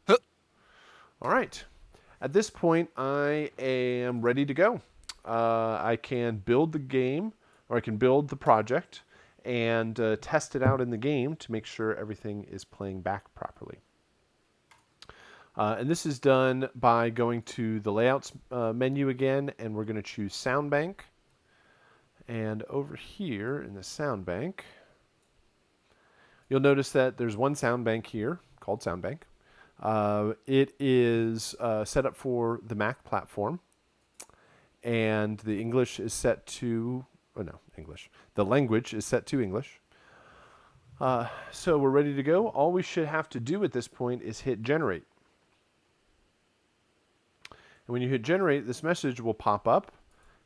All right. At this point, I am ready to go. I can build the game, or I can build the project and test it out in the game to make sure everything is playing back properly. And this is done by going to the layouts menu again, and we're going to choose sound bank. And over here in the sound bank, you'll notice that there's one sound bank here called sound bank. It is set up for the Mac platform, and the English is set to, oh no, English. The language is set to English. So we're ready to go. All we should have to do at this point is hit generate. And when you hit generate, this message will pop up,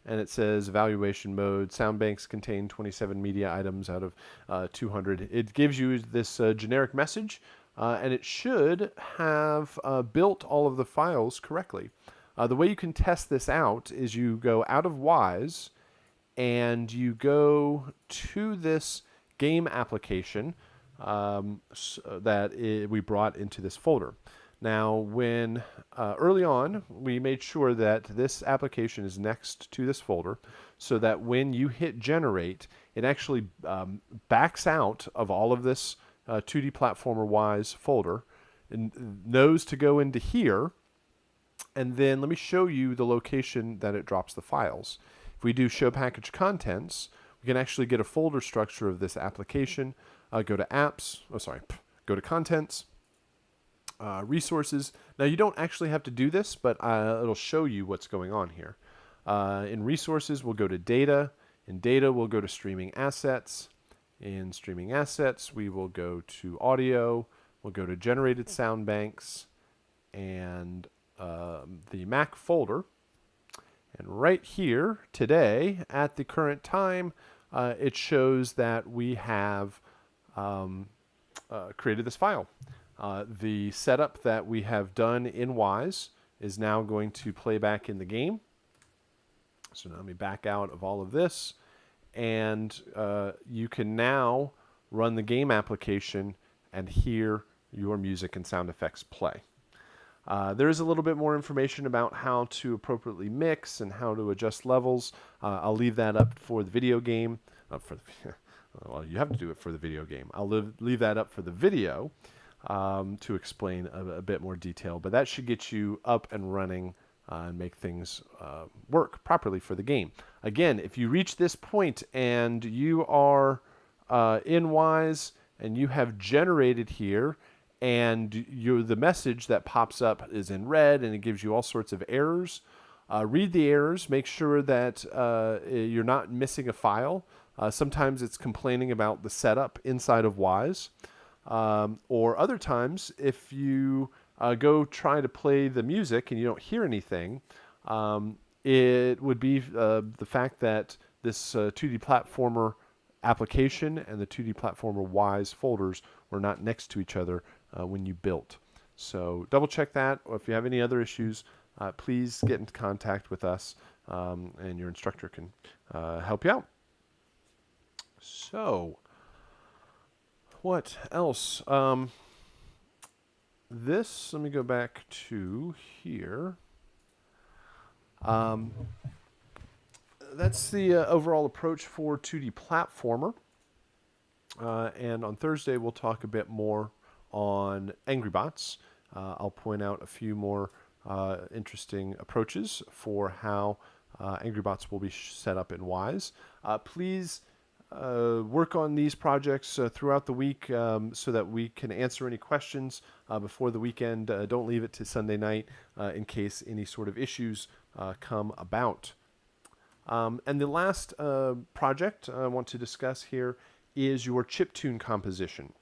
and it says evaluation mode. Sound banks contain 27 media items out of 200. It gives you this generic message, and it should have built all of the files correctly. The way you can test this out is you go out of Wise, and you go to this game application that we brought into this folder. Now, when early on, we made sure that this application is next to this folder so that when you hit generate, it actually backs out of all of this 2D Platformer Wise folder and knows to go into here. And then let me show you the location that it drops the files. If we do show package contents, we can actually get a folder structure of this application. Go to apps, go to contents. Resources. Now you don't actually have to do this, but it'll show you what's going on here. In resources, we'll go to data. In data, we'll go to streaming assets. In streaming assets, we will go to audio. We'll go to generated sound banks and the Mac folder. And right here today, at the current time, it shows that we have created this file. The setup that we have done in Wise is now going to play back in the game. So now let me back out of all of this, and you can now run the game application and hear your music and sound effects play. There is a little bit more information about how to appropriately mix and how to adjust levels. I'll leave that up for the video game. Well, you have to do it for the video game. I'll leave that up for the video. To explain a bit more detail, but that should get you up and running and make things work properly for the game. Again, if you reach this point and you are in Wise and you have generated here and the message that pops up is in red and it gives you all sorts of errors, read the errors, make sure that you're not missing a file. Sometimes it's complaining about the setup inside of Wise. Or other times, if you go try to play the music and you don't hear anything, it would be the fact that this 2D Platformer application and the 2D Platformer Wise folders were not next to each other when you built. So double check that. Or if you have any other issues, please get into contact with us, and your instructor can help you out. So what else? Let me go back to here. Um, that's the overall approach for 2D platformer. And on Thursday, we'll talk a bit more on Angry Bots. I'll point out a few more interesting approaches for how Angry Bots will be set up in Wise. Please work on these projects throughout the week so that we can answer any questions before the weekend. Don't leave it to Sunday night in case any sort of issues come about. And the last project I want to discuss here is your chiptune composition.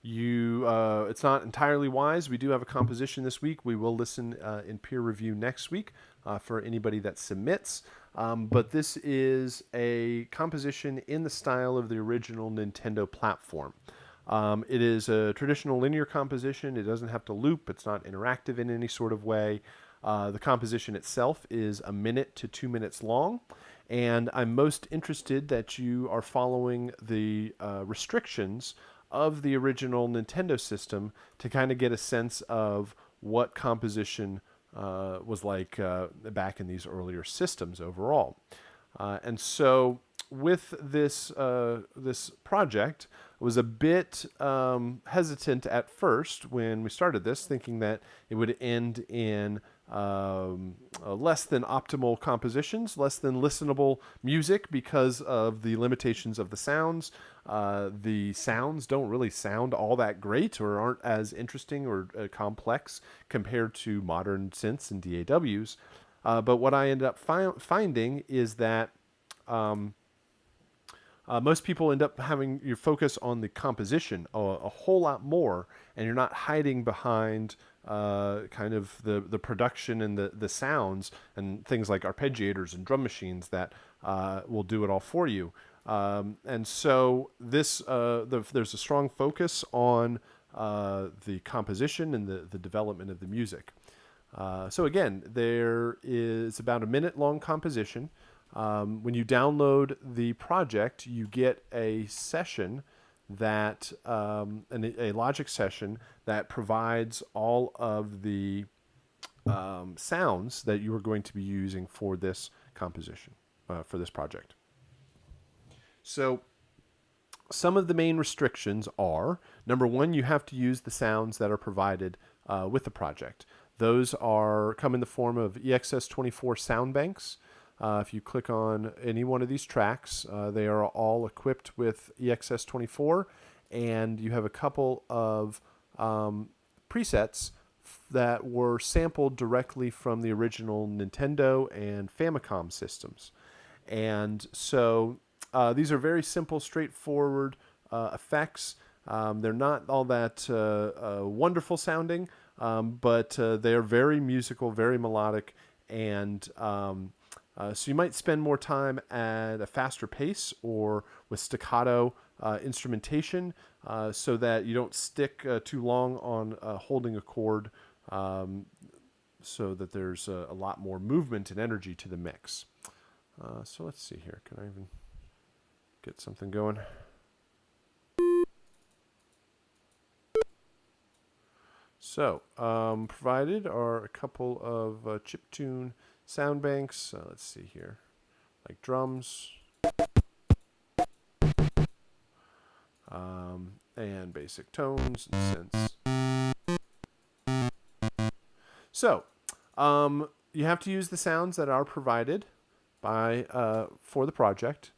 It's not entirely wise. We do have a composition this week. We will listen in peer review next week for anybody that submits. But this is a composition in the style of the original Nintendo platform. It is a traditional linear composition. It doesn't have to loop. It's not interactive in any sort of way. The composition itself is 1 minute to 2 minutes long. And I'm most interested that you are following the restrictions of the original Nintendo system to kind of get a sense of what composition was like back in these earlier systems overall. And so with this project, I was a bit hesitant at first when we started this, thinking that it would end in less than optimal compositions, less than listenable music because of the limitations of the sounds. The sounds don't really sound all that great or aren't as interesting or complex compared to modern synths and DAWs. But what I ended up finding is that most people end up having your focus on the composition a whole lot more, and you're not hiding behind kind of the production and the sounds and things like arpeggiators and drum machines that will do it all for you. And so this there's a strong focus on the composition and the development of the music. So again, there is about a minute long composition. When you download the project, you get a session that a Logic session that provides all of the sounds that you are going to be using for this composition, for this project. So some of the main restrictions are, number one, you have to use the sounds that are provided with the project. Those come in the form of EXS24 sound banks. If you click on any one of these tracks, they are all equipped with EXS24, and you have a couple of presets that were sampled directly from the original Nintendo and Famicom systems. And so these are very simple, straightforward effects. They're not all that wonderful sounding, but they are very musical, very melodic, and so you might spend more time at a faster pace or with staccato instrumentation so that you don't stick too long on holding a chord, so that there's a lot more movement and energy to the mix. So let's see here. Can I even get something going? So provided are a couple of chiptune sound banks. Let's see here, like drums and basic tones and synths. So you have to use the sounds that are provided by for the project.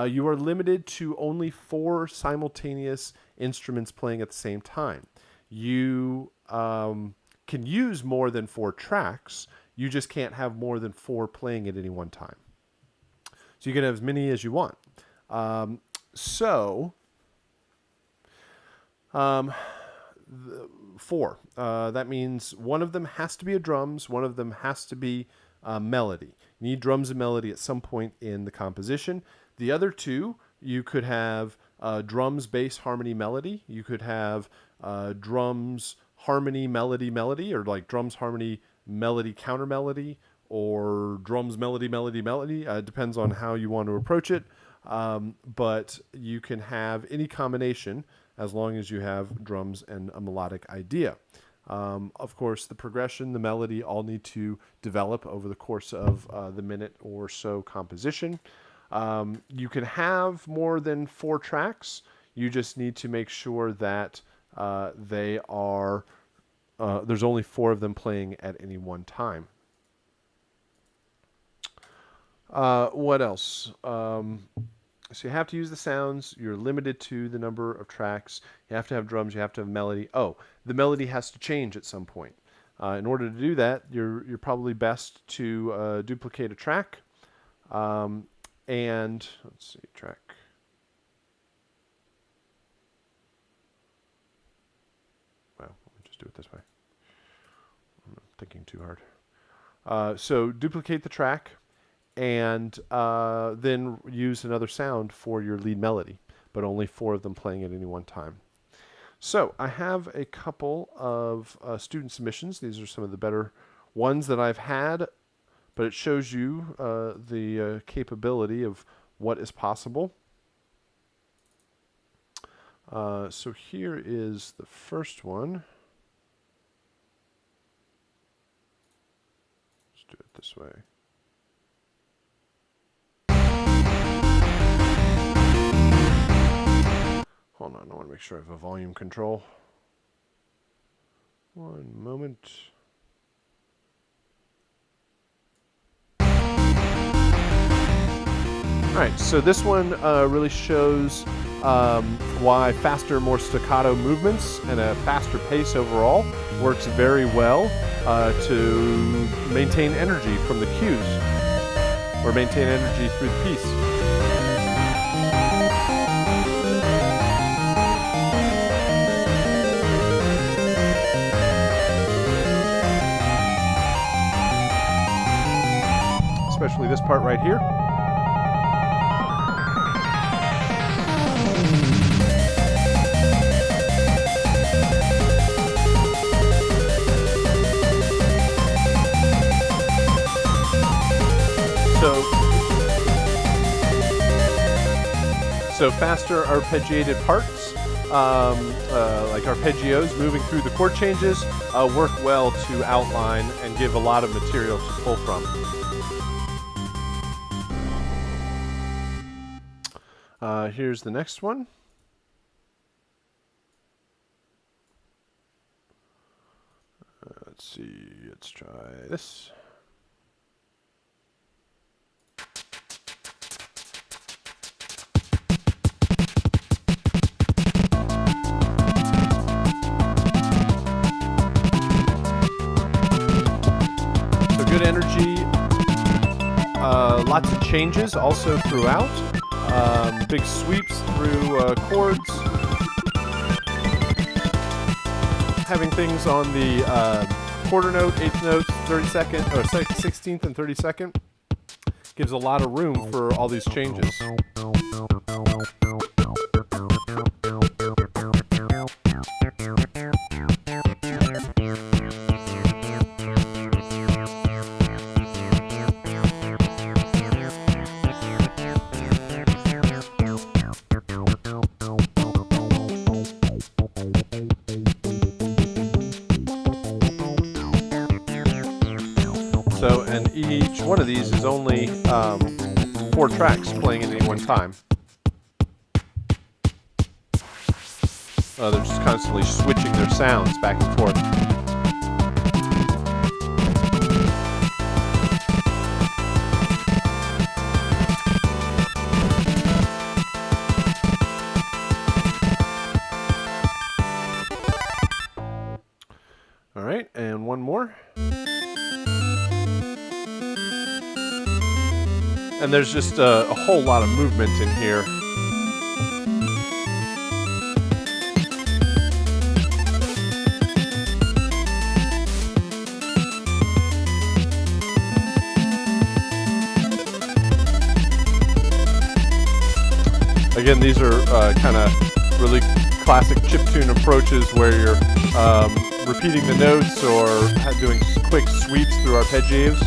You are limited to only 4 simultaneous instruments playing at the same time. You can use more than 4 tracks. You just can't have more than 4 playing at any one time. So you can have as many as you want. Four. That means one of them has to be a drums, one of them has to be melody. You need drums and melody at some point in the composition. The other 2, you could have drums, bass, harmony, melody. You could have drums, harmony, melody, or like drums, harmony, melody, counter melody, or drums, melody. Depends on how you want to approach it. But you can have any combination as long as you have drums and a melodic idea. Of course, the progression, the melody all need to develop over the course of the minute or so composition. You can have more than 4 tracks. You just need to make sure that they are, there's only 4 of them playing at any one time. What else? So you have to use the sounds. You're limited to the number of tracks. You have to have drums. You have to have melody. Oh, the melody has to change at some point. In order to do that, you're probably best to duplicate a track. And let's see, track. Well, let me just do it this way. I'm thinking too hard. So duplicate the track. And then use another sound for your lead melody, but only 4 of them playing at any one time. So I have a couple of student submissions. These are some of the better ones that I've had, but it shows you the capability of what is possible. So here is the first one. Let's do it this way. Hold on, I want to make sure I have a volume control. One moment. Alright, so this one really shows why faster, more staccato movements and a faster pace overall works very well to maintain energy from the cues, or maintain energy through the piece. Especially this part right here. So faster arpeggiated parts, like arpeggios moving through the chord changes, work well to outline and give a lot of material to pull from. Here's the next one. Let's see, let's try this. So good energy, lots of changes also throughout. Big sweeps through chords. Having things on the quarter note, 8th notes, 32nd, or 16th and 32nd gives a lot of room for all these changes. So, and each one of these is only 4 tracks playing at any one time. They're just constantly switching their sounds back and forth. All right, and one more. And there's just a whole lot of movement in here. Again, these are kind of really classic chiptune approaches where you're repeating the notes or doing quick sweeps through arpeggios.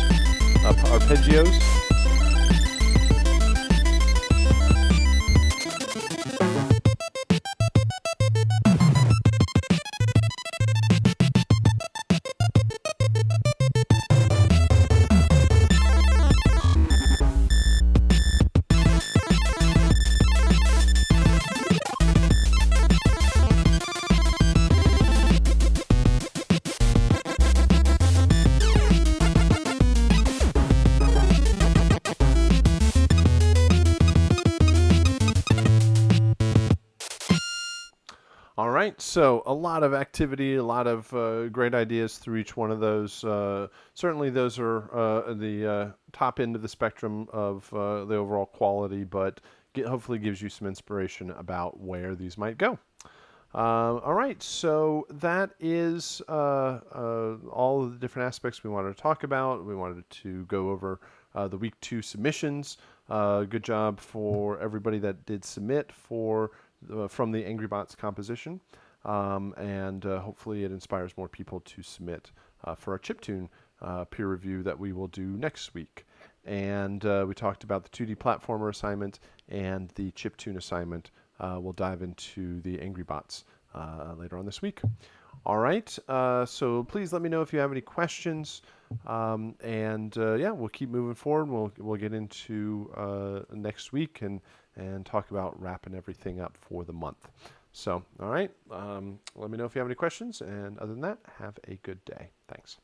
right, so a lot of activity, a lot of great ideas through each one of those. Certainly, those are the top end of the spectrum of the overall quality, but hopefully gives you some inspiration about where these might go. All right, so that is all of the different aspects we wanted to talk about. We wanted to go over the week 2 submissions. Good job for everybody that did submit from the Angry Bots composition, and hopefully it inspires more people to submit for our chiptune peer review that we will do next week. And we talked about the 2D platformer assignment and the chiptune assignment. We'll dive into the Angry Bots later on this week. All right, so please let me know if you have any questions, and yeah, we'll keep moving forward. We'll get into next week and talk about wrapping everything up for the month. So, all right, let me know if you have any questions, and other than that, have a good day. Thanks.